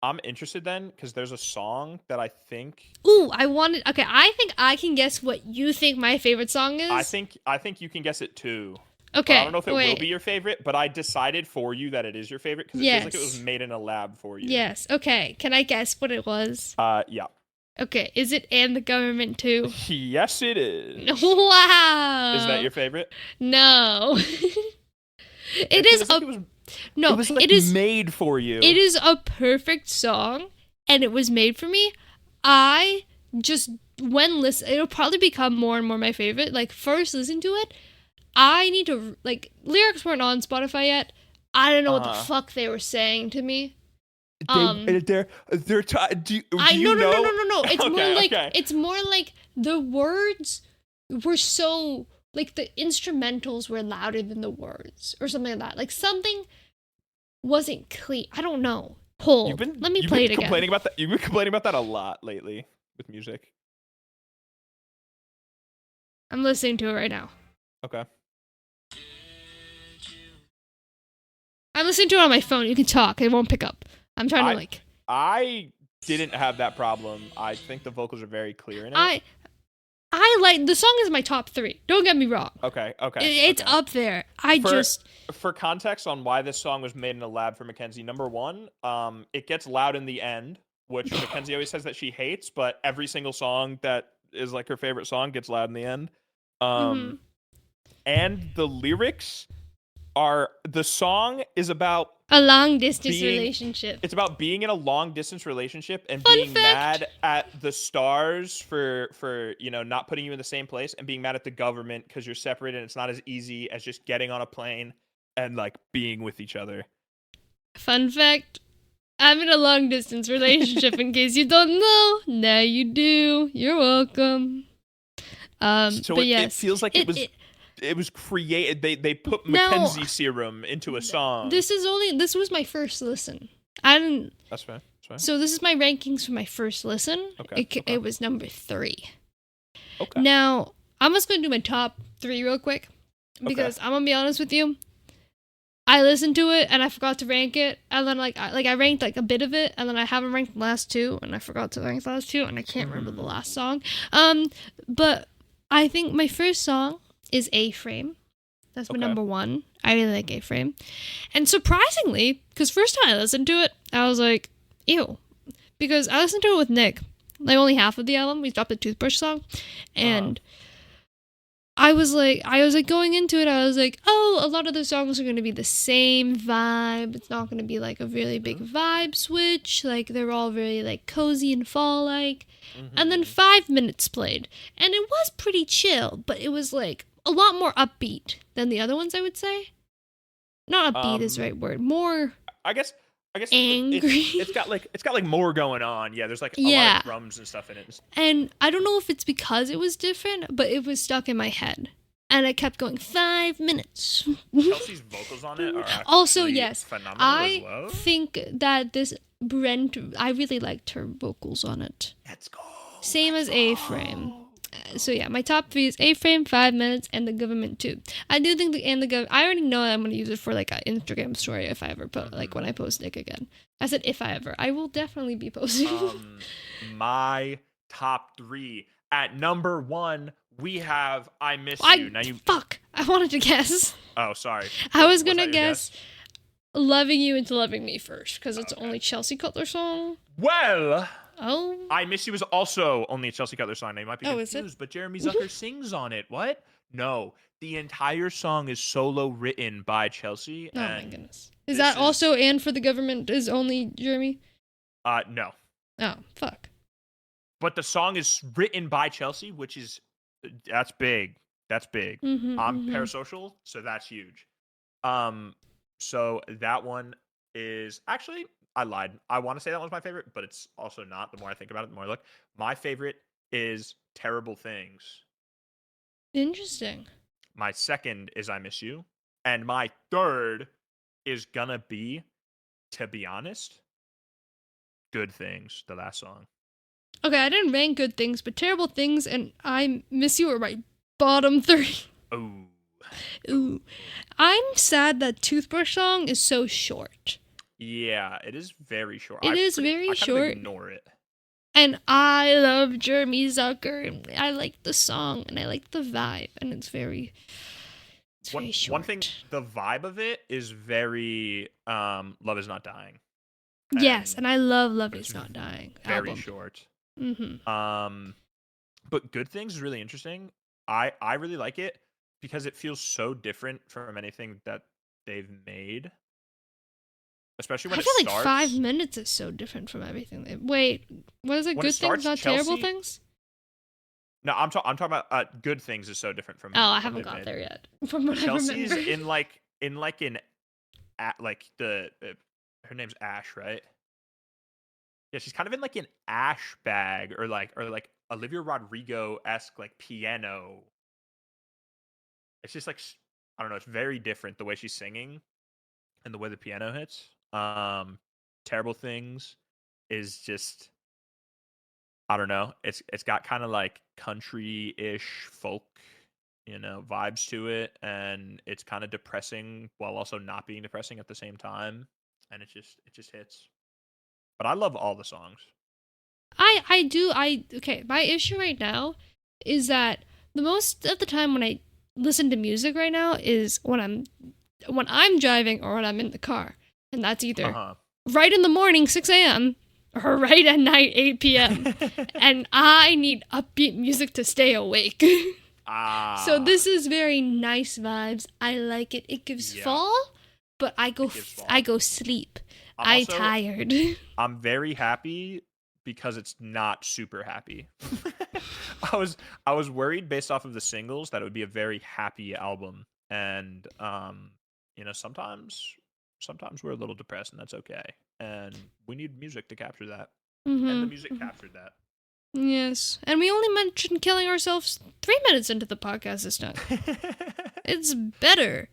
I'm interested then because there's a song that I think Ooh, okay, I think I can guess what you think my favorite song is. I think you can guess it too. But Okay, I don't know if it will wait. be your favorite, but I decided for you that it is your favorite because it feels like it was Yes. made in a lab for you. Yes. Okay, can I guess what it was? Yeah. Okay, is it And the Government too? Yes, it is. Wow. Is that your favorite? No. It is feels like a it was like it is made for you. It is a perfect song, and it was made for me. I just when listen, it'll probably become more and more my favorite. Like first listen to it, I need to like lyrics weren't on Spotify yet. I don't know what the fuck they were saying to me. They're do you know? No. It's Okay, more like okay. it's more like the words were so like the instrumentals were louder than the words or something like that. Like something wasn't clean. I don't know. Hold. Let me play it again. You've been complaining about that a lot lately with music. I'm listening to it right now. Okay. I'm listening to it on my phone. You can talk. It won't pick up. I'm trying to like. I didn't have that problem. I think the vocals are very clear in it. I like the song is my top 3. Don't get me wrong. Okay. It's up there. For context on why this song was made in a lab for Mckenzie. Number 1, it gets loud in the end, which Mckenzie always says that she hates, but every single song that is like her favorite song gets loud in the end. And the lyrics the song is about a long distance relationship. It's about being in a long distance relationship and Fun being fact. mad at the stars for not putting you in the same place, and being mad at the government because you're separated and it's not as easy as just getting on a plane and like being with each other. Fun fact. I'm in a long distance relationship in case you don't know. Now you do. You're welcome. So but yes, it feels like it was created. They put Mckenzie serum into a song. This was my first listen. I didn't. That's fine. So this is my rankings for my first listen. Okay. It was number 3. Okay. Now I'm just gonna do my top 3 real quick because I'm gonna be honest with you. I listened to it and I forgot to rank it, and then I ranked like a bit of it, and then I haven't ranked the last 2, and I forgot to rank the last 2, and I can't remember the last song. But I think my first song is A-Frame. That's my number 1. I really like A-Frame. And surprisingly, because first time I listened to it, I was like, ew. Because I listened to it with Nick. Like only half of the album. We dropped the Toothbrush song. And I was like going into it, I was like, oh, a lot of the songs are going to be the same vibe. It's not going to be like a really big vibe switch. Like they're all very like cozy and fall-like. And then 5 minutes played. And it was pretty chill, but it was like a lot more upbeat than the other ones, I would say. Not upbeat is the right word. More I guess angry. It's got like more going on. Yeah, there's like a lot of drums and stuff in it. And I don't know if it's because it was different, but it was stuck in my head. And I kept going 5 minutes. Chelsea's vocals on it are also, yes, phenomenal I as well. think that this Brent, I really liked her vocals on it. Let's go. Same as A-Frame. So yeah, my top 3 is A-Frame, 5 minutes, and the government too. I do think I already know I'm going to use it for like an Instagram story if I ever put, like when I post Nick again. I said if I ever. I will definitely be posting. My top 3. At number 1, we have I Miss You. Now Fuck. I wanted to guess. Oh, sorry. I was going to guess Loving You into Loving Me first, because it's only Chelsea Cutler song. Well... Oh. I Miss You was also only a Chelsea Cutler song. Now you might be confused, but Jeremy Zucker sings on it. What? No. The entire song is solo written by Chelsea. Oh my goodness. Is that also And for the Government is only Jeremy? No. Oh, fuck. But the song is written by Chelsea, which is that's big. That's big. I'm parasocial, so that's huge. So that one is actually I lied. I want to say that was my favorite, but it's also not. The more I think about it, the more I look. My favorite is Terrible Things. Interesting. My second is I Miss You. And my third is gonna be, to be honest, Good Things, the last song. Okay, I didn't rank Good Things, but Terrible Things and I Miss You are my bottom 3. Ooh. Ooh. I'm sad that Toothbrush song is so short. Yeah, it is very short. It is I very kind of short. ignore it. And I love Jeremy Zucker. And I like the song and I like the vibe. And it's very short. One thing, the vibe of it is very Love Is Not Dying. Yes, and I love Love But Is it's Not Dying very album. short. Mm-hmm. But Good Things is really interesting. I really like it because it feels so different from anything that they've made. Especially when I it feel like starts. 5 minutes is so different from everything. Wait, what is it? When Good it starts, things, not terrible things? No, I'm talking about Good Things is so different from. Oh, I what haven't they've got made. there yet. From what Chelsea's I remember. in like the her name's Ash, right? Yeah, she's kind of in like an Ash bag or like Olivia Rodrigo-esque like piano. It's just like I don't know, it's very different the way she's singing and the way the piano hits. Terrible Things is just I don't know. It's got kind of like country-ish folk, vibes to it, and it's kind of depressing while also not being depressing at the same time, and it just hits. But I love all the songs. Okay, my issue right now is that the most of the time when I listen to music right now is when I'm driving or when I'm in the car. And that's either right in the morning, 6 a.m., or right at night, 8 p.m. And I need upbeat music to stay awake. So this is very nice vibes. I like it. It gives fall, but I go sleep. I'm tired. I'm very happy because it's not super happy. I was worried based off of the singles that it would be a very happy album, and sometimes we're a little depressed, and that's okay. And we need music to capture that, and the music captured that. Yes, and we only mentioned killing ourselves 3 minutes into the podcast this time. It's better.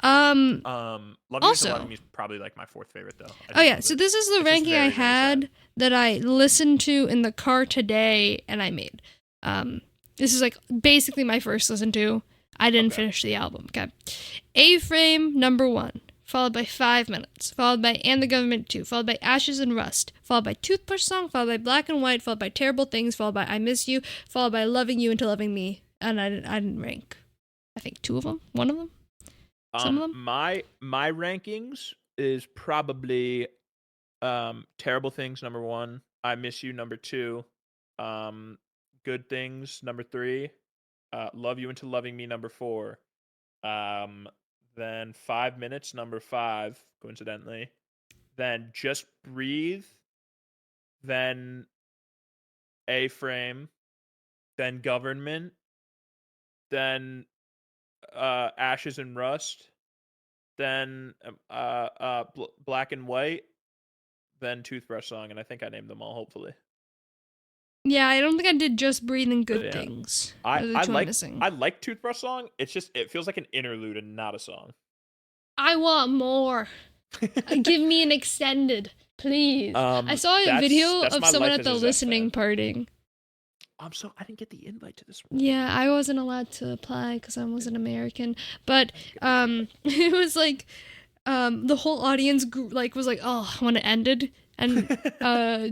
Love You to Love Me is probably like my fourth favorite though. Oh yeah, so this is the ranking I had that I listened to in the car today and I made. This is like basically my first listen to. I didn't finish the album. Okay. A-Frame number 1, followed by 5 minutes, followed by And the Government 2, followed by Ashes and Rust, followed by Toothbrush Song, followed by Black and White, followed by Terrible Things, followed by I Miss You, followed by Loving You Into Loving Me, and I didn't rank. I think 2 of them, 1 of them. Some of them? My rankings is probably Terrible Things number 1, I Miss You number 2, Good Things number 3, Love You Into Loving Me number 4, then 5 Minutes number 5, coincidentally, then Just Breathe, then A-Frame, then Government, then Ashes and Rust, then Black and White, then Toothbrush Song, and I think I named them all, hopefully. Yeah, I don't think I did Just Breathe and Good Things. I like Toothbrush Song. It's just it feels like an interlude and not a song. I want more. Give me an extended, please. I saw a video of someone at the listening party. I didn't get the invite to this one. Yeah, I wasn't allowed to apply because I wasn't American. But it was like the whole audience was like, oh, when it ended. And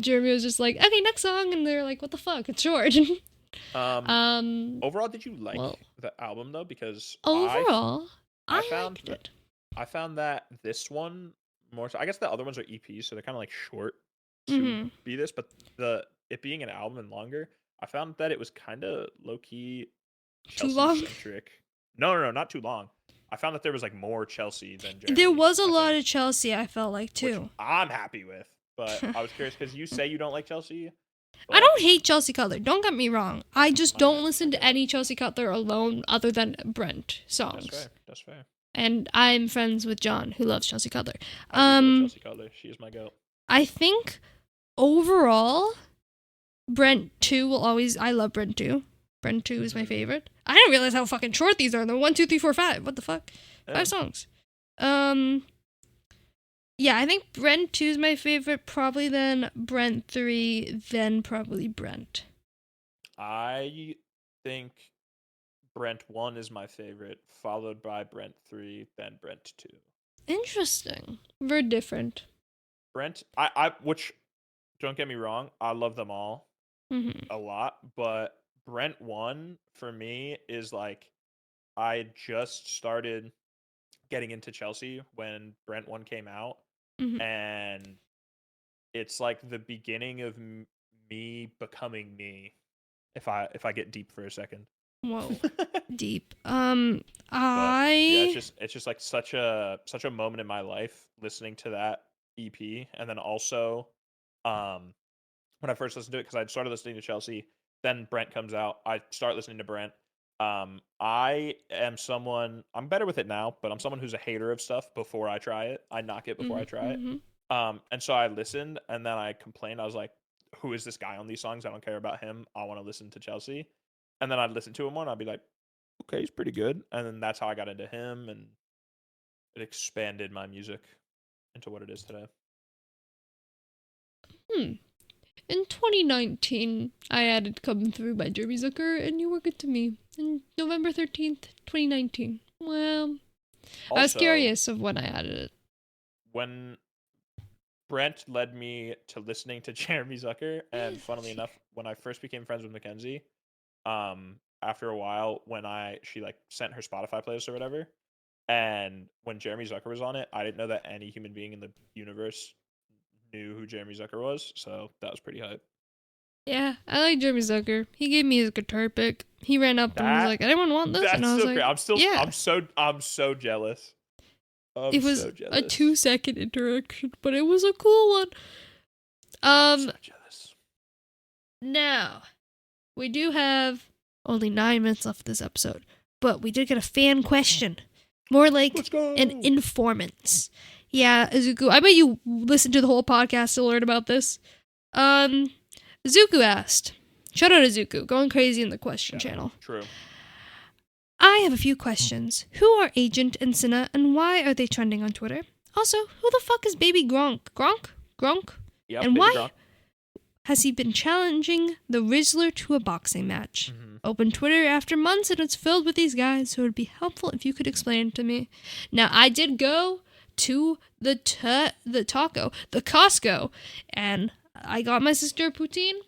Jeremy was just like, okay, next song. And they're like, what the fuck? It's short. Overall, did you like the album, though? Because overall, I liked it. I found that this one more so. I guess the other ones are EPs, so they're kind of like short to be this. But it being an album and longer, I found that it was kind of low-key Chelsea-centric. No, not too long. I found that there was like more Chelsea than Jeremy. There was a lot of Chelsea, I felt like, too. Which I'm happy with. But I was curious because you say you don't like Chelsea. I don't hate Chelsea Cutler. Don't get me wrong. I just don't listen to any Chelsea Cutler alone other than Brent songs. That's fair. And I'm friends with John, who loves Chelsea Cutler. I love Chelsea Cutler. She is my goat. I think overall, Brent 2 will always. I love Brent 2. Brent 2 is my favorite. I didn't realize how fucking short these are. They're 1, 2, 3, 4, 5. What the fuck? 5 songs. Yeah, I think Brent 2 is my favorite, probably then Brent 3, then probably Brent. I think Brent 1 is my favorite, followed by Brent 3, then Brent 2. Interesting. Very different. Brent, which don't get me wrong, I love them all a lot, but Brent 1 for me is like I just started getting into Chelsea when Brent 1 came out, and it's like the beginning of me becoming me. If I get deep for a second. Whoa, deep. But yeah, I it's just like such a moment in my life listening to that EP, and then also, when I first listened to it, because I'd started listening to Chelsea, then Brent comes out, I start listening to Brent. I'm better with it now, but I'm someone who's a hater of stuff before I try it. I knock it before I try it. And so I listened, and then I complained. I was like, "Who is this guy on these songs? I don't care about him. I want to listen to Chelsea." And then I'd listen to him one. I'd be like, "Okay, he's pretty good." And then that's how I got into him, and it expanded my music into what it is today. In 2019, I added "Come Through" by Jeremy Zucker, and you were good to me. On November 13th, 2019. Well, I was Also, curious of when I added it. when Brent led me to listening to Jeremy Zucker, and funnily enough, when I first became friends with Mackenzie, after a while, when she like sent her Spotify playlist or whatever, and when Jeremy Zucker was on it, I didn't know that any human being in the universe knew who Jeremy Zucker was, so that was pretty hype. Yeah, I like Jeremy Zucker. He gave me his guitar pick. He ran up and was like, "Anyone want this?" That's And I was so like, great. "Yeah." I'm so jealous. It was a 2-second interaction, but it was a cool one. I'm so jealous. Now, we do have only 9 minutes left of this episode, but we did get a fan question. More like an informant. Yeah, Zuku, I bet you listened to the whole podcast to learn about this. Zuku asked, shout out to Zuku, going crazy in the question channel. True. I have a few questions. Who are Agent and Cinna, and why are they trending on Twitter? Also, who the fuck is Baby Gronk? Gronk? Yep, and Baby why Gronk. has he been challenging the Rizzler to a boxing match? Open Twitter after months and it's filled with these guys, so it would be helpful if you could explain to me. Now, I did go to the Costco, and I got my sister a poutine,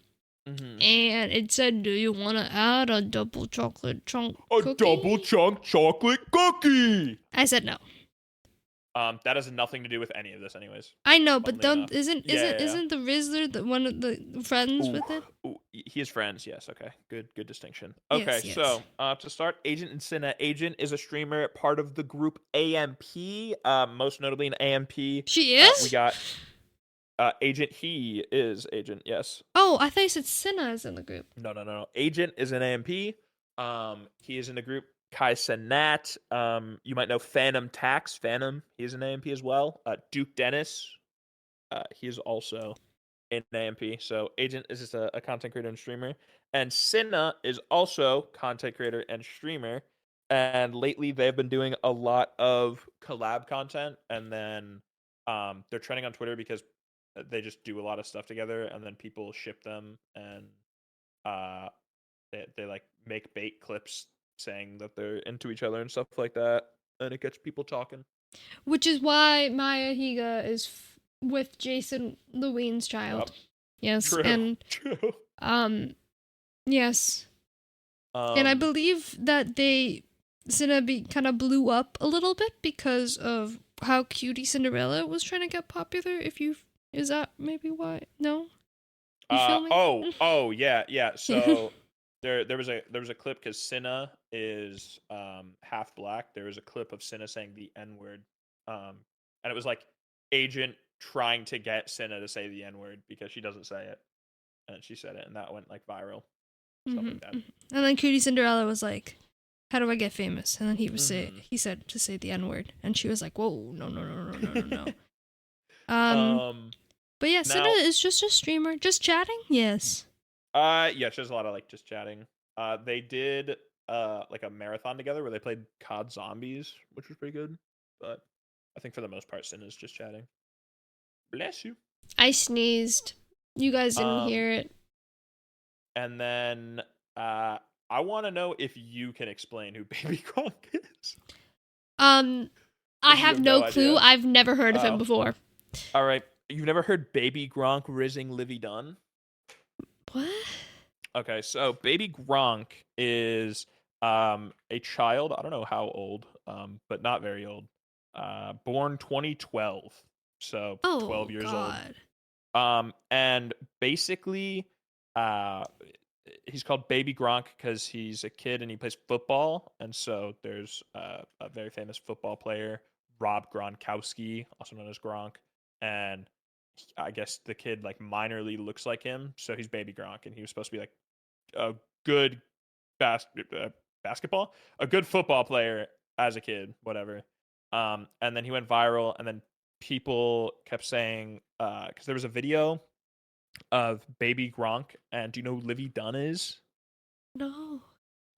and it said, "Do you want to add a double chocolate chunk cookie?" Double chunk chocolate cookie! I said no. That has nothing to do with any of this, anyways. I know, but isn't the Rizzler one of the friends with it? He is friends. Yes. Okay. Good distinction. Okay. Yes. So to start, Agent and Cinna. Agent is a streamer, part of the group AMP. Most notably in AMP. She is. We got Agent. He is Agent. Yes. Oh, I thought you said Cinna is in the group. No. Agent is an AMP. He is in the group. Kai Sanat, you might know Phantom Tax. Phantom, he is an AMP as well. Duke Dennis, he is also an AMP. So Agent is just a content creator and streamer. And Cinna is also content creator and streamer. And lately they've been doing a lot of collab content. And then they're trending on Twitter because they just do a lot of stuff together. And then people ship them. And they like make bait clips saying that they're into each other and stuff like that, and it gets people talking. Which is why Maya Higa is with Jason Lewin's child. Yep. Yes, True. and yes, and I believe that Cinna kind of blew up a little bit because of how Cutie Cinderella was trying to get popular. Is that maybe why? No. You feel me? Yeah. So. There was a clip because Cinna is half black. There was a clip of Cinna saying the N-word, and it was like Agent trying to get Cinna to say the N-word because she doesn't say it, and she said it, and that went like viral. Stuff like that. And then Cutie Cinderella was like, "How do I get famous?" And then he said to say the N-word, and she was like, "Whoa, no." But yeah, Cinna is just a streamer, just chatting. Yes. Yeah, she does a lot of like just chatting. They did like a marathon together where they played COD Zombies, which was pretty good. But I think for the most part, Sin is just chatting. Bless you. I sneezed. You guys didn't hear it. And then I want to know if you can explain who Baby Gronk is. I have no clue. Idea. I've never heard of him before. All right. You've never heard Baby Gronk rizzing Livy Dunn? What? Okay, so Baby Gronk is a child. I don't know how old, but not very old. Born 2012, so 12 Oh years old. God. And basically, uh, he's called Baby Gronk because he's a kid and he plays football. And so there's a very famous football player, Rob Gronkowski, also known as Gronk, and I guess the kid like minorly looks like him, so he's Baby Gronk, and he was supposed to be like a good bas- basketball, a good football player as a kid, whatever. And then he went viral, and then people kept saying, because there was a video of Baby Gronk, and do you know who Livy Dunn is? No.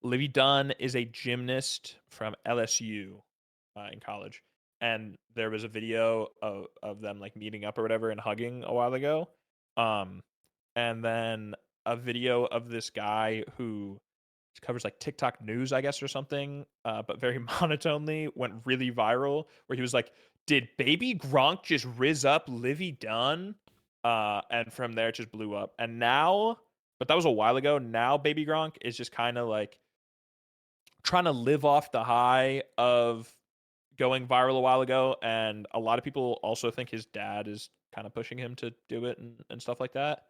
Livy Dunn is a gymnast from LSU in college, and there was a video of them like meeting up or whatever and hugging a while ago. Um, and then a video of this guy who covers like TikTok news, I guess, or something, but very monotonely went really viral. Where he was like, "Did Baby Gronk just riz up Livy Dunn?" And from there, it just blew up. And now, but that was a while ago. Now, Baby Gronk is just kind of like trying to live off the high of going viral a while ago, and a lot of people also think his dad is kind of pushing him to do it and stuff like that.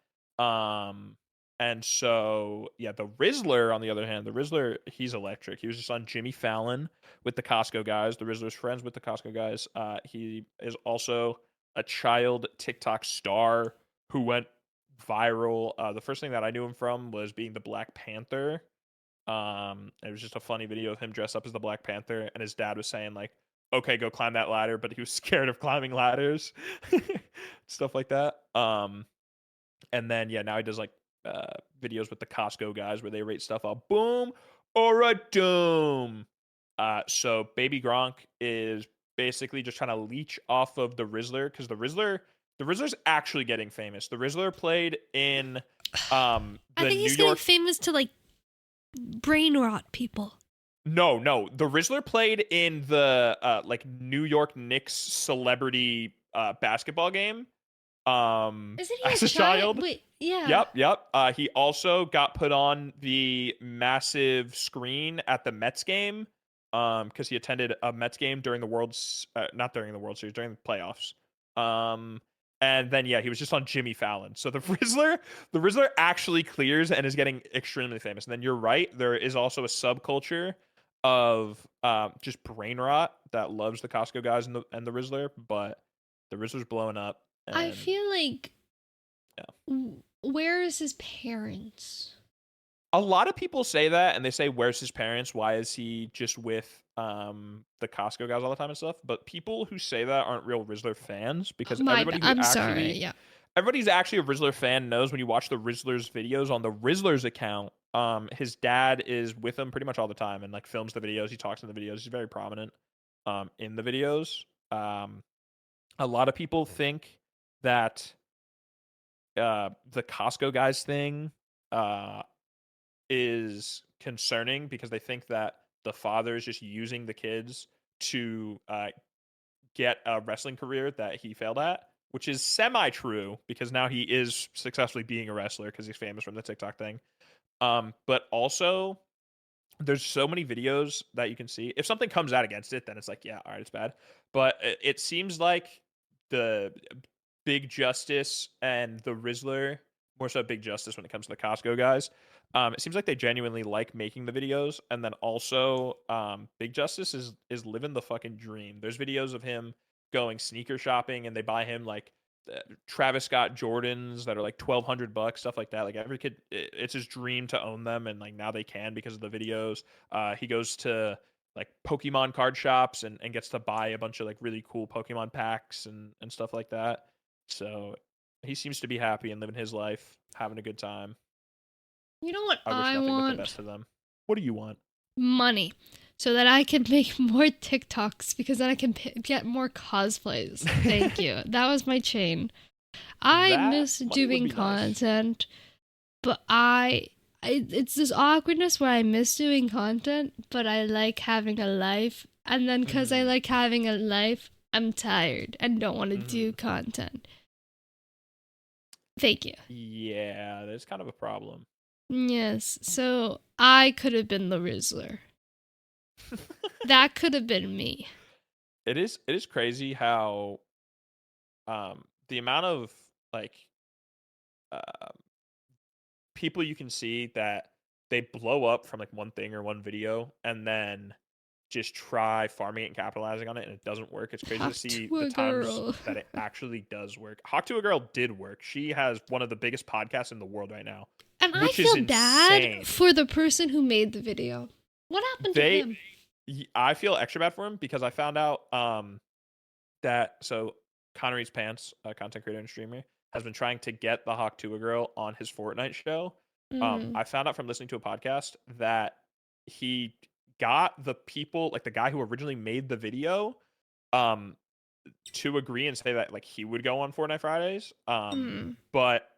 Um, and so yeah, the Rizzler on the other hand, the Rizzler, he's electric. He was just on Jimmy Fallon with the Costco guys. The Rizzler's friends with the Costco guys. He is also a child TikTok star who went viral. The first thing that I knew him from was being the Black Panther. It was just a funny video of him dressed up as the Black Panther, and his dad was saying like, "Okay, go climb that ladder," but he was scared of climbing ladders, stuff like that. And then yeah, now he does like videos with the Costco guys where they rate stuff up, boom or a doom. So Baby Gronk is basically just trying to leech off of the Rizzler because the Rizzler's actually getting famous. The Rizzler played in I the think New he's getting York. famous to like brain rot people. No. The Rizzler played in the like New York Knicks celebrity basketball game Isn't he a as a child? child. Wait, yeah. Yep. He also got put on the massive screen at the Mets game because he attended a Mets game during the World's not during the World Series, during the playoffs. Um and then yeah, he was just on Jimmy Fallon. So the Rizzler actually clears and is getting extremely famous. And then you're right, there is also a subculture of just brain rot that loves the Costco guys and the Rizzler, but the Rizzler's blowing up I and feel like yeah. where is his parents? A lot of people say that, and they say, "Where's his parents? Why is he just with the Costco guys all the time and stuff?" But people who say that aren't real Rizzler fans Oh because my God, I'm sorry. Yeah. everybody's actually a Rizzler fan knows when you watch the Rizzler's videos on the Rizzler's account. His dad is with him pretty much all the time and like films the videos. He talks in the videos. He's very prominent in the videos. A lot of people think that the Costco guys thing is concerning because they think that the father is just using the kids to get a wrestling career that he failed at, which is semi-true because now he is successfully being a wrestler because he's famous from the TikTok thing. But also, there's so many videos that you can see. If something comes out against it, then it's like, yeah, all right, it's bad. But it seems like the Big Justice and the Rizzler, more so Big Justice when it comes to the Costco guys. It seems like they genuinely like making the videos, and then also Big Justice is living the fucking dream. There's videos of him going sneaker shopping, and they buy him like Travis Scott Jordans that are like $1,200, stuff like that. Like every kid, it's his dream to own them, and like now they can because of the videos. He goes to like Pokemon card shops and gets to buy a bunch of like really cool Pokemon packs and stuff like that. So he seems to be happy and living his life, having a good time. You know what I wish I nothing but the want? best to them. What do you want? Money. So that I can make more TikToks because then I can get more cosplays. Thank you. That was my chain. I That miss money would doing be nice. content, but it's this awkwardness where I miss doing content, but I like having a life. And then because I like having a life, I'm tired and don't want to do content. Thank you. Yeah, there's kind of a problem. Yes, so I could have been the Rizzler. That could have been me. It is crazy how the amount of like uh, people you can see that they blow up from like one thing or one video and then just try farming it and capitalizing on it and it doesn't work. It's crazy to Talk see to the a times girl. that it actually does work. Hawk to a Girl did work. She has one of the biggest podcasts in the world right now, And I which is feel bad insane. for the person who made the video. What happened to They him? I feel extra bad for him because I found out that so Connor Eats Pants, a content creator and streamer, has been trying to get the Hawk to a Girl on his Fortnite show. Mm. I found out from listening to a podcast that he got the people, like the guy who originally made the video, um, to agree and say that like he would go on Fortnite Fridays. But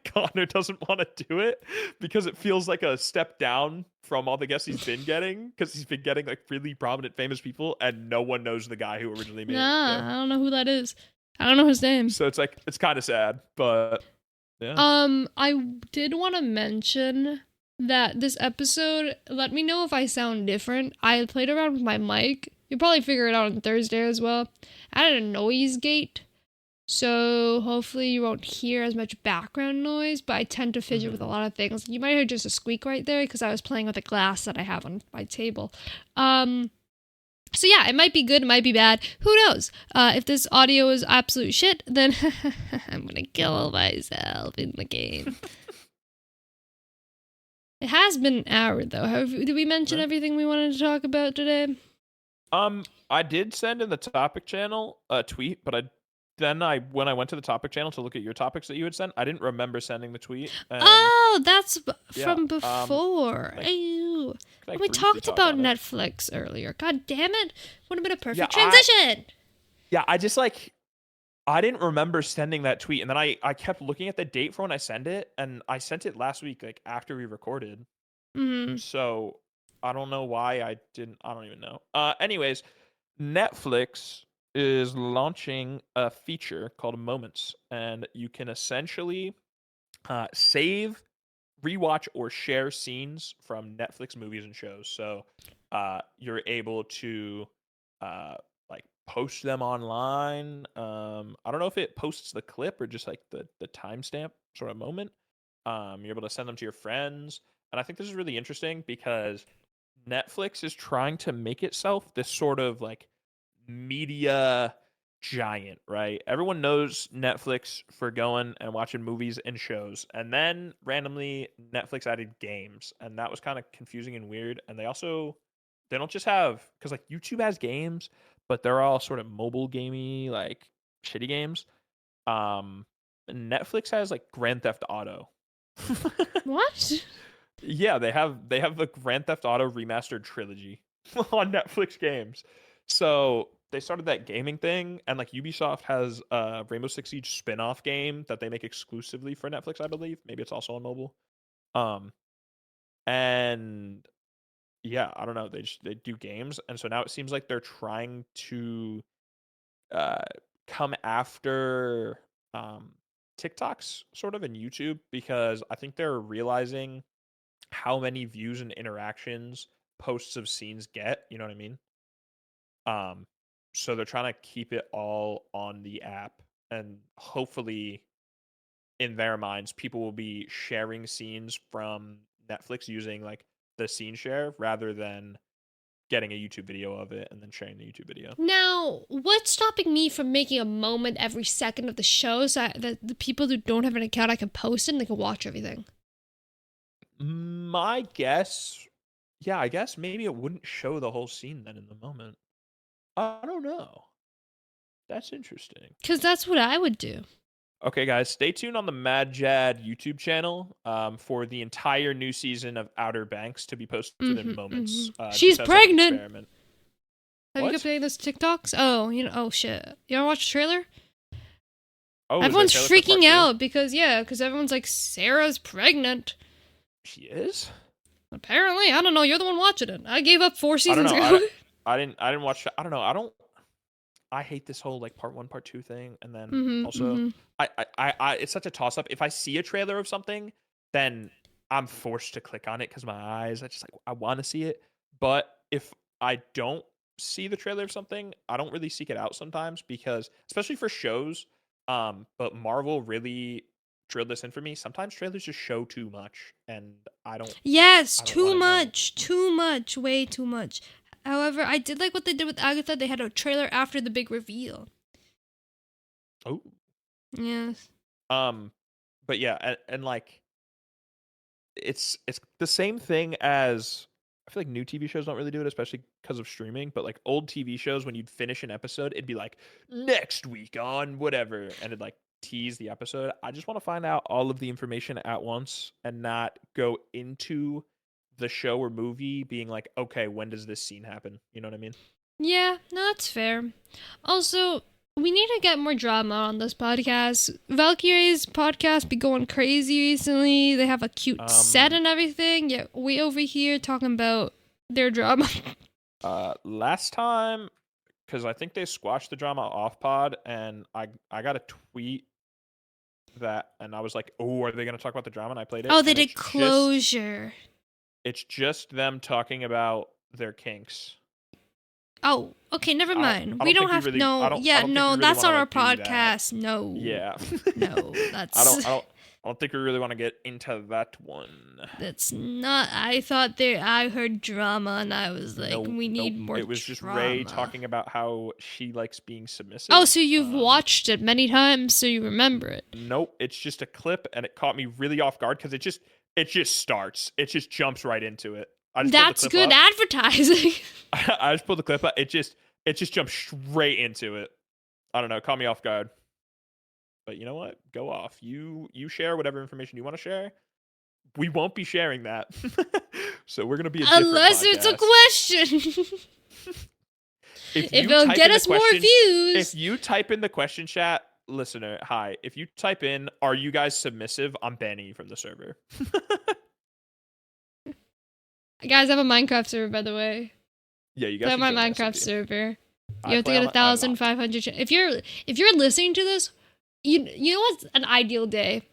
Connor doesn't want to do it because it feels like a step down from all the guests he's been getting because he's been getting like really prominent famous people and no one knows the guy who originally made it. Nah, I don't know who that is. I don't know his name. So it's like it's kind of sad, but yeah. I did want to mention that this episode, let me know if I sound different. I played around with my mic. You'll probably figure it out on Thursday as well. I added a noise gate. So hopefully you won't hear as much background noise, but I tend to fidget with a lot of things. You might hear just a squeak right there because I was playing with a glass that I have on my table. So yeah, it might be good, it might be bad. Who knows? If this audio is absolute shit, then I'm gonna kill myself in the game. It has been an hour though. Did we mention everything we wanted to talk about today? I did send in the topic channel a tweet, but when I went to the topic channel to look at your topics that you had sent, I didn't remember sending the tweet. Oh, that's from yeah, before. like we talked about Netflix earlier. God damn it. Would have been a perfect transition. I just like I didn't remember sending that tweet, and then I kept looking at the date for when I sent it, and I sent it last week, like after we recorded. So I don't know why I didn't. I don't even know. Anyways, Netflix is launching a feature called Moments, and you can essentially save, rewatch, or share scenes from Netflix movies and shows. So you're able to like post them online. I don't know if it posts the clip or just like the timestamp sort of moment. You're able to send them to your friends, and I think this is really interesting because Netflix is trying to make itself this sort of like media giant, right? Everyone knows Netflix for going and watching movies and shows. And then randomly Netflix added games, and that was kind of confusing and weird. And they don't just have cuz like YouTube has games, but they're all sort of mobile gamey like shitty games. Netflix has like Grand Theft Auto. What? Yeah, they have the Grand Theft Auto remastered trilogy on Netflix games. So they started that gaming thing, and like Ubisoft has a Rainbow Six Siege spin-off game that they make exclusively for Netflix, I believe. Maybe it's also on mobile. And yeah, I don't know. They do games, and so now it seems like they're trying to come after TikToks sort of in YouTube because I think they're realizing how many views and interactions posts of scenes get, you know what I mean? So they're trying to keep it all on the app, and hopefully in their minds people will be sharing scenes from Netflix using like the scene share rather than getting a YouTube video of it and then sharing the YouTube video. Now, what's stopping me from making a moment every second of the show so that the people who don't have an account I can post it and they can watch everything? My guess, yeah, I guess maybe it wouldn't show the whole scene then in the moment. I don't know. That's interesting. Because that's what I would do. Okay, guys, stay tuned on the Mad Jad YouTube channel for the entire new season of Outer Banks to be posted in moments. She's pregnant. Have you updated those TikToks? Oh shit. You ever watch the trailer? Oh, everyone's freaking out because everyone's like, Sarah's pregnant. She is? Apparently, I don't know. You're the one watching it. I gave up 4 seasons ago. I didn't watch. I don't know. I hate this whole like part 1, part 2 thing, and then Mm-hmm, also mm-hmm. it's such a toss up. If I see a trailer of something, then I'm forced to click on it because my eyes, I just like I want to see it. But if I don't see the trailer of something, I don't really seek it out sometimes because, especially for shows, but Marvel really drilled this in for me. Sometimes trailers just show too much, and Yes, I don't want too to know. much. Too much. Way too much. However, I did like what they did with Agatha. They had a trailer after the big reveal. Oh, Yes. um, but yeah, and like it's the same thing as I feel like new TV shows don't really do it, especially because of streaming. But like old TV shows, when you'd finish an episode, it'd be like next week on whatever, and it'd like tease the episode. I just want to find out all of the information at once and not go into the show or movie being like, okay, when does this scene happen? You know what I mean? Yeah, no, that's fair. Also, we need to get more drama on this podcast. Valkyrie's podcast be going crazy recently. They have a cute set and everything. Yet we over here talking about their drama. Last time, because I think they squashed the drama off pod, and I got a tweet that, and I was like, oh, are they going to talk about the drama? And I played it. Oh, they and did closure. It's just them talking about their kinks. Oh, okay, never mind. I We don't don't think have we really- I no. don't- I Yeah, don't think no, we really that's wanna, not our like, do that. podcast. No. Yeah. No, that's I don't think we really want to get into that one. that's not. I thought there. I heard drama, and I was like, Nope, we need nope. more. It was just drama. Ray talking about how she likes being submissive. Oh, so you've watched it many times, so you remember it. Nope, it's just a clip, and it caught me really off guard because it just starts. It just jumps right into it. I just pulled the That's clip good up. advertising. I just pulled the clip up. It just jumped straight into it. I don't know. It caught me off guard. But you know what? Go off. You share whatever information you want to share. We won't be sharing that. So we're gonna be a different Unless it's a podcast. question. If it'll type get in the us more question- views. If you type in the question chat, listener, hi. If you type in, "Are you guys submissive?" I'm banning you from the server. Guys, I have a Minecraft server, by the way. Yeah, you I guys. have should my join the Minecraft SMP. server. I You have to play get on my- I 1,500. If you're listening to this, you know what's an ideal day?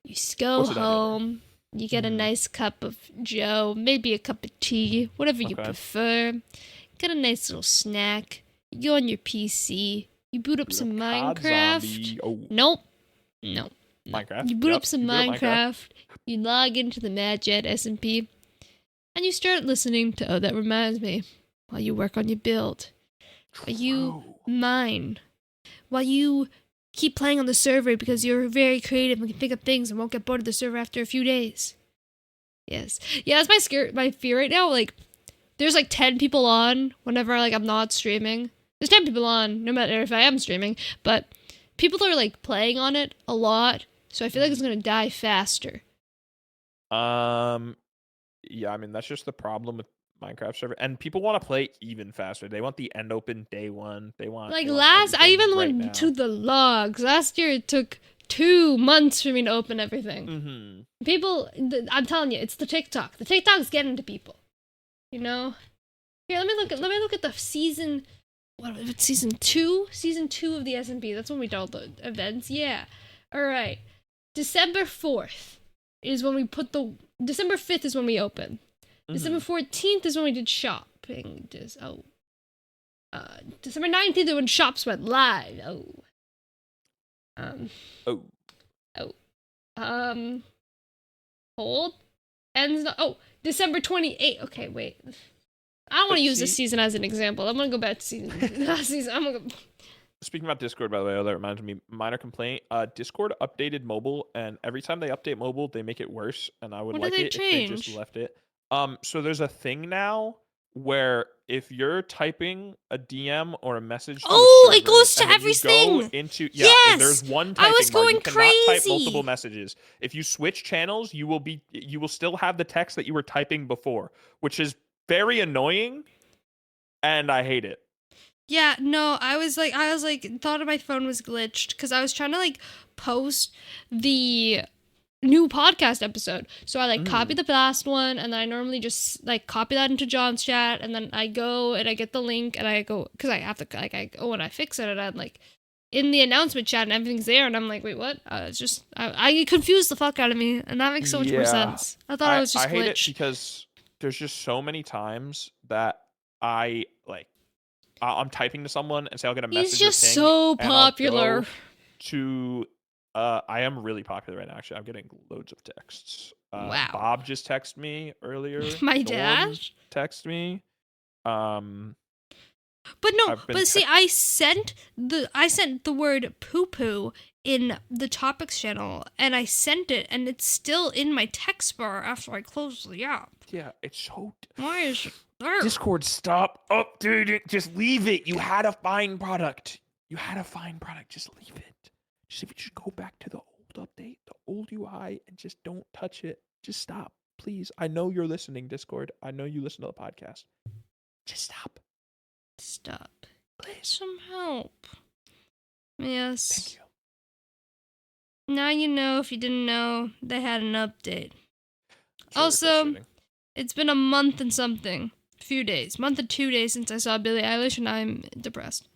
You just go What's an ideal day? home. You get a nice cup of Joe, maybe a cup of tea, whatever you Okay. prefer. Get a nice little snack. You go on your PC. You boot up some COD Minecraft. zombie. Oh, Nope. No. Minecraft. You boot Yep, up some you boot up Minecraft. You log into the Madjet SMP, and you start listening to. Oh, that reminds me. While you work on your build, while you True. mine, while you keep playing on the server because you're very creative and can think of things and won't get bored of the server after a few days. Yes, yeah, that's my fear right now. Like, there's like 10 people on whenever like I'm not streaming. There's 10 people on, no matter if I am streaming, but people are like playing on it a lot, so I feel like it's gonna die faster. Yeah, I mean that's just the problem with Minecraft server, and people want to play even faster. They want the end open day one. They want Like they want last, I everything even right went now. to the logs. Last year it took 2 months for me to open everything. Mm-hmm. People, I'm telling you, it's the TikTok. The TikTok's getting to people. You know. Here, let me look at the season. What season 2? Season 2 of the SMP. That's when we did all the events. Yeah. All right. December 4th is when we put the. December 5th is when we open. December 14th is when we did shopping. December 19th is when shops went live. Hold. Ends. December 28th. Okay, wait. I don't want to use this season as an example. I'm gonna go back to season. I'm gonna go. Speaking about Discord, by the way, that reminds me, minor complaint. Discord updated mobile, and every time they update mobile, they make it worse. And I would What like did they it if they just change? left it. So there's a thing now where if you're typing a DM or a message, to Oh, the it goes to server, and then you go everything. into if Yes! there's one I typing was bar, you going cannot type crazy. multiple messages. If you switch channels, you will still have the text that you were typing before, which is very annoying, and I hate it. Yeah, no, I was like, thought my phone was glitched because I was trying to like post the new podcast episode. So I copy the last one, and then I normally just copy that into John's chat, and then I go and I get the link, and I go because I have to I go and I fix it, and I'm in the announcement chat, and everything's there, and I'm like, wait, what? It's just I confused the fuck out of me, and that makes so much more sense. I thought I was just I hate glitch. it because there's just so many times that I'm typing to someone and say I'll get a message. He's just so popular. I am really popular right now. Actually, I'm getting loads of texts. Wow. Bob just texted me earlier. My dad texted me. But no, see, I sent the word poo poo in the topics channel, and I sent it, and it's still in my text bar after I closed the app. Yeah, it's so. Why is it? Discord, stop updating it. Just leave it. You had a fine product. Just leave it. Just go back to the old update, the old UI, and just don't touch it. Just stop, please. I know you're listening, Discord. I know you listen to the podcast. Just stop. Stop. Please, some help. Yes. Thank you. Now you know. If you didn't know, they had an update. Also, it's been a month and something. Few days. Month and 2 days since I saw Billie Eilish, and I'm depressed.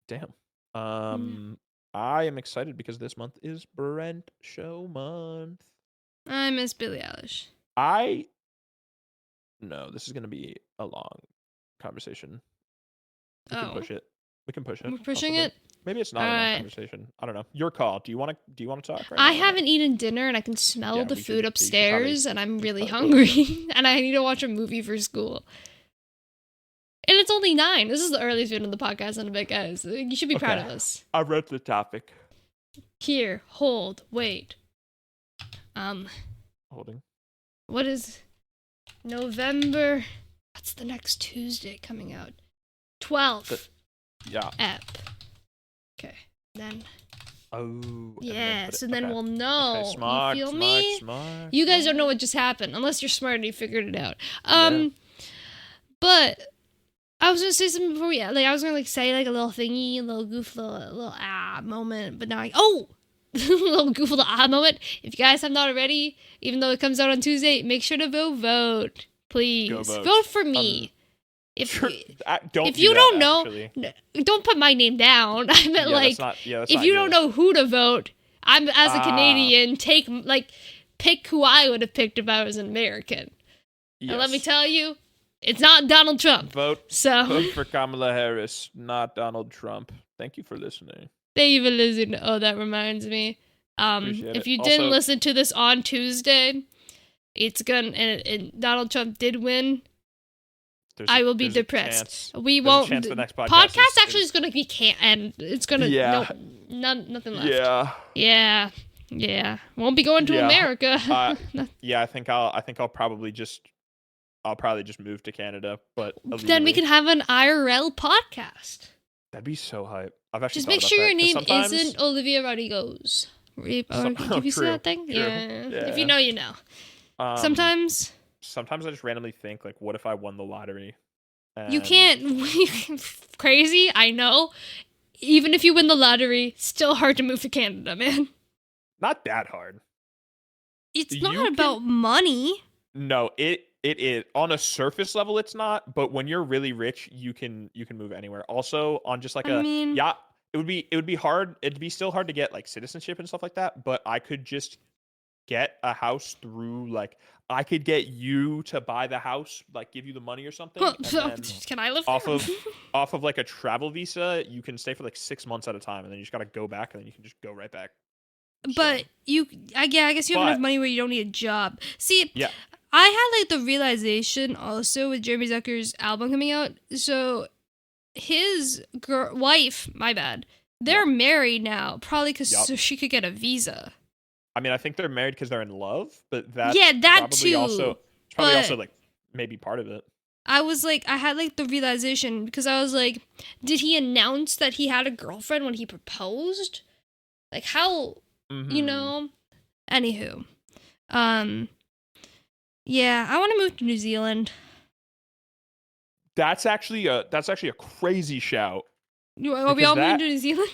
Damn. I am excited because this month is Brent Show month. I miss Billie Eilish. No, this is going to be a long conversation. We can push it. We're pushing it? Maybe it's not a long conversation. I don't know. Your call. Do you want to talk right now? I haven't eaten dinner, and I can smell the food upstairs, and I'm really hungry, and I need to watch a movie for school. And it's only 9. This is the earliest we've done the podcast in a bit, guys. You should be proud of us. I read the topic. Here, hold, wait. Holding. What is November? What's the next Tuesday coming out? 12th. Yeah. Ep. Okay. Then. Oh. Yeah. So then we'll know. Okay, smart, you feel me? Smart. You guys don't know what just happened unless you're smart and you figured it out. But I was gonna say something before we I was gonna say a little thingy, a little goof, little moment. But now little goof, little moment. If you guys have not already, even though it comes out on Tuesday, make sure to vote. Please vote for me. If you don't know, don't put my name down. I meant if you don't know who to vote, I'm as a Canadian, pick who I would have picked if I was an American. Yes. And let me tell you, it's not Donald Trump. Vote for Kamala Harris, not Donald Trump. Thank you for listening. Thank you for listening. Oh, that reminds me. If you didn't listen to this on Tuesday, it's and Donald Trump did win. I will be depressed. We won't. The next podcast actually is going to be and it's going to nothing left. Yeah. Won't be going to America. I think I'll probably just move to Canada, but then we can have an IRL podcast. That'd be so hype. I've actually just make sure your name isn't Olivia Rodrigo's. Did you see that thing? True. Yeah. If you know, you know. Sometimes I just randomly think, what if I won the lottery? You can't. Crazy, I know. Even if you win the lottery, still hard to move to Canada, man. Not that hard. It's not about money. No, it is. On a surface level, it's not. But when you're really rich, you can move anywhere. Also, on just it would be hard. It'd be still hard to get citizenship and stuff like that. But I could just get a house through I could get you to buy the house, give you the money or something. Can I live off of a travel visa? You can stay for 6 months at a time, and then you just gotta go back, and then you can just go right back. But I guess you have enough money where you don't need a job. See, I had the realization also with Jeremy Zucker's album coming out. So his wife, my bad, they're married now, probably because so she could get a visa. I mean, I think they're married because they're in love, but that too. Also maybe part of it. I was I had the realization because I was did he announce that he had a girlfriend when he proposed? How, you know? Anywho, yeah, I want to move to New Zealand. That's actually a crazy shout. Are we all moving to New Zealand?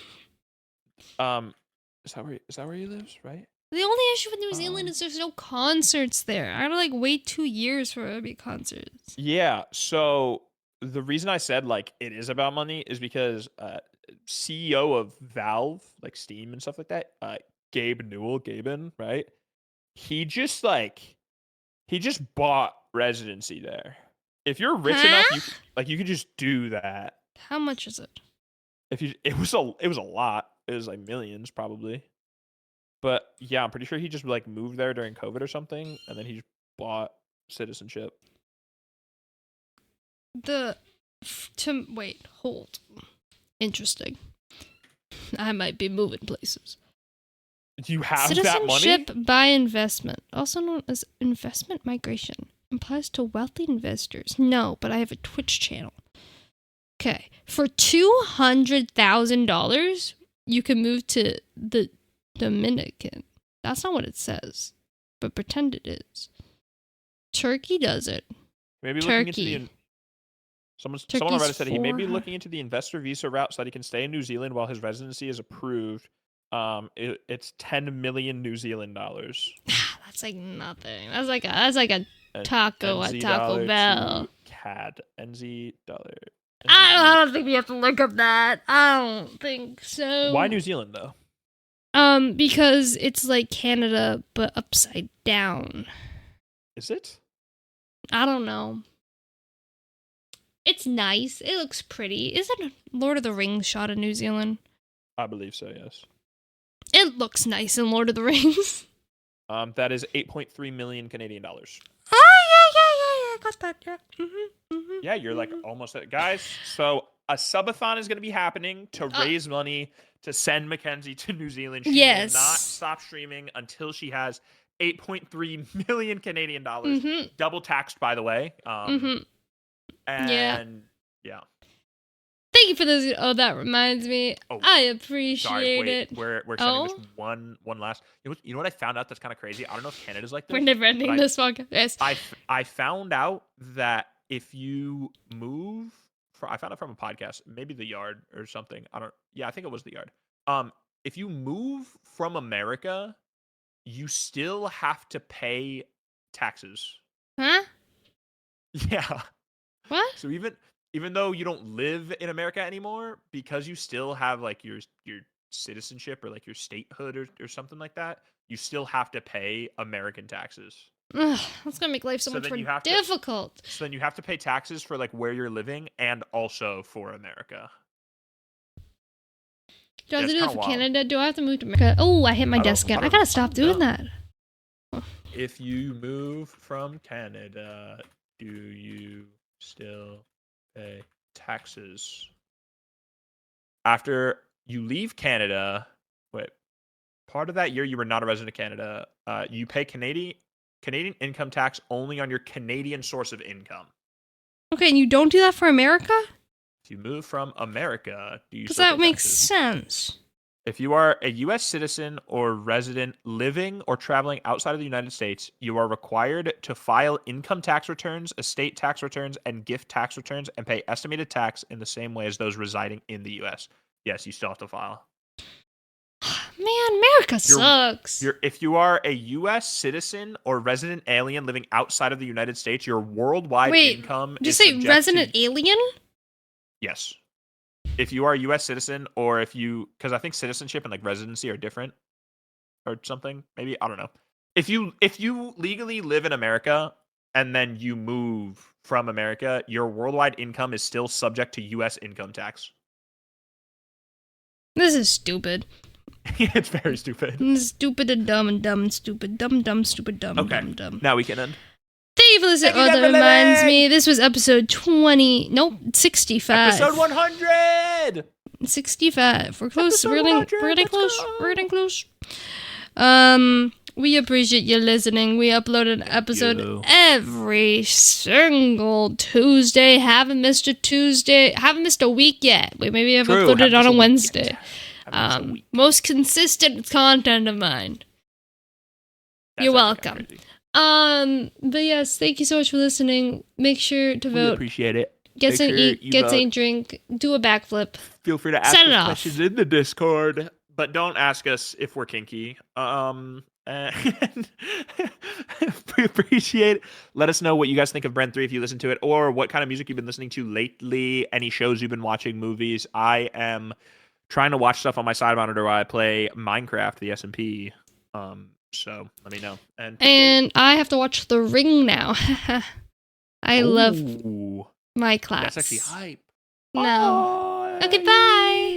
Is that where he lives? Right. The only issue with New Zealand is there's no concerts there. I gotta like wait 2 years for there to be concerts. Yeah. So the reason I said like it is about money is because CEO of Valve, like Steam and stuff like that, Gaben, right? He just bought residency there. If you're rich enough, you could just do that. How much is it? It was a lot. It was like millions probably. But yeah, I'm pretty sure he just like moved there during COVID or something, and then he just bought citizenship. Hold. Interesting. I might be moving places. Do you have that money? Citizenship by investment, also known as investment migration, applies to wealthy investors. No, but I have a Twitch channel. Okay, for $200,000, you can move to the Dominican. That's not what it says, but pretend it is. Turkey does it. Maybe looking into the someone on Reddit said he may be looking into the investor visa route so that he can stay in New Zealand while his residency is approved. It's 10 million New Zealand dollars. That's like nothing. That's like a taco at Taco Bell. CAD NZ dollar. I don't think we have to look up that. I don't think so. Why New Zealand though? Because it's like Canada but upside down. Is it? I don't know. It's nice. It looks pretty. Isn't Lord of the Rings shot in New Zealand? I believe so, yes. It looks nice in Lord of the Rings. That is 8.3 million Canadian dollars. Oh, yeah. I got that, yeah. Yeah, you're like almost at it. Guys, so a subathon is going to be happening to raise money to send Mckenzie to New Zealand. She will not stop streaming until she has 8.3 million Canadian dollars. Double taxed, by the way. And yeah. Thank you for those. Oh, that reminds me. I appreciate it. We're sending this one last. You know what I found out that's kind of crazy? I don't know if Canada's like this. We're never ending this podcast. Yes. I found out that if you move, I found it from a podcast, maybe The Yard or something. I think it was The Yard. If you move from America, you still have to pay taxes. Huh? Yeah. What? So even though you don't live in America anymore, because you still have like your citizenship or like your statehood or something like that, you still have to pay American taxes. Ugh, that's gonna make life so much more difficult. So then you have to pay taxes for like where you're living and also for America. Do I have to do it for Canada? Do I have to move to America? Oh, I hit my desk again. I gotta stop doing that. If you move from Canada, do you still pay taxes? After you leave Canada, part of that year you were not a resident of Canada, you pay Canadian income tax only on your Canadian source of income. Okay, and you don't do that for America? If you move from America, do you? Because that makes sense. If you are a U.S. citizen or resident living or traveling outside of the United States, you are required to file income tax returns, estate tax returns, and gift tax returns and pay estimated tax in the same way as those residing in the U.S. Yes, you still have to file. Man, America sucks. If you are a U.S. citizen or resident alien living outside of the United States, your worldwide income is did you say resident alien? Yes. If you are a U.S. citizen, or because I think citizenship and like residency are different, or something. Maybe, I don't know. If you legally live in America and then you move from America, your worldwide income is still subject to U.S. income tax. This is stupid. It's very stupid. Stupid and dumb and dumb and stupid. Dumb, stupid, dumb, dumb, dumb. Now we can end. Thank you for listening. Oh, that reminds me. This was episode 65. Episode 100! 65. We're close. We're getting close. We appreciate you listening. We upload an episode every single Tuesday. Haven't missed a Tuesday. Haven't missed a week yet. We maybe have uploaded on a Wednesday. Most consistent content of mine. You're welcome. But yes, thank you so much for listening. Make sure to vote. We appreciate it. Get some eat, get some drink, do a backflip. Feel free to ask us questions in the Discord. but don't ask us if we're kinky. And we appreciate it. Let us know what you guys think of Brent 3 if you listen to it, or what kind of music you've been listening to lately, any shows you've been watching, movies. I am trying to watch stuff on my side monitor while I play Minecraft, the SMP. So let me know. And I have to watch The Ring now. I love Ooh, my class. that's actually hype. No. Bye. Okay, bye.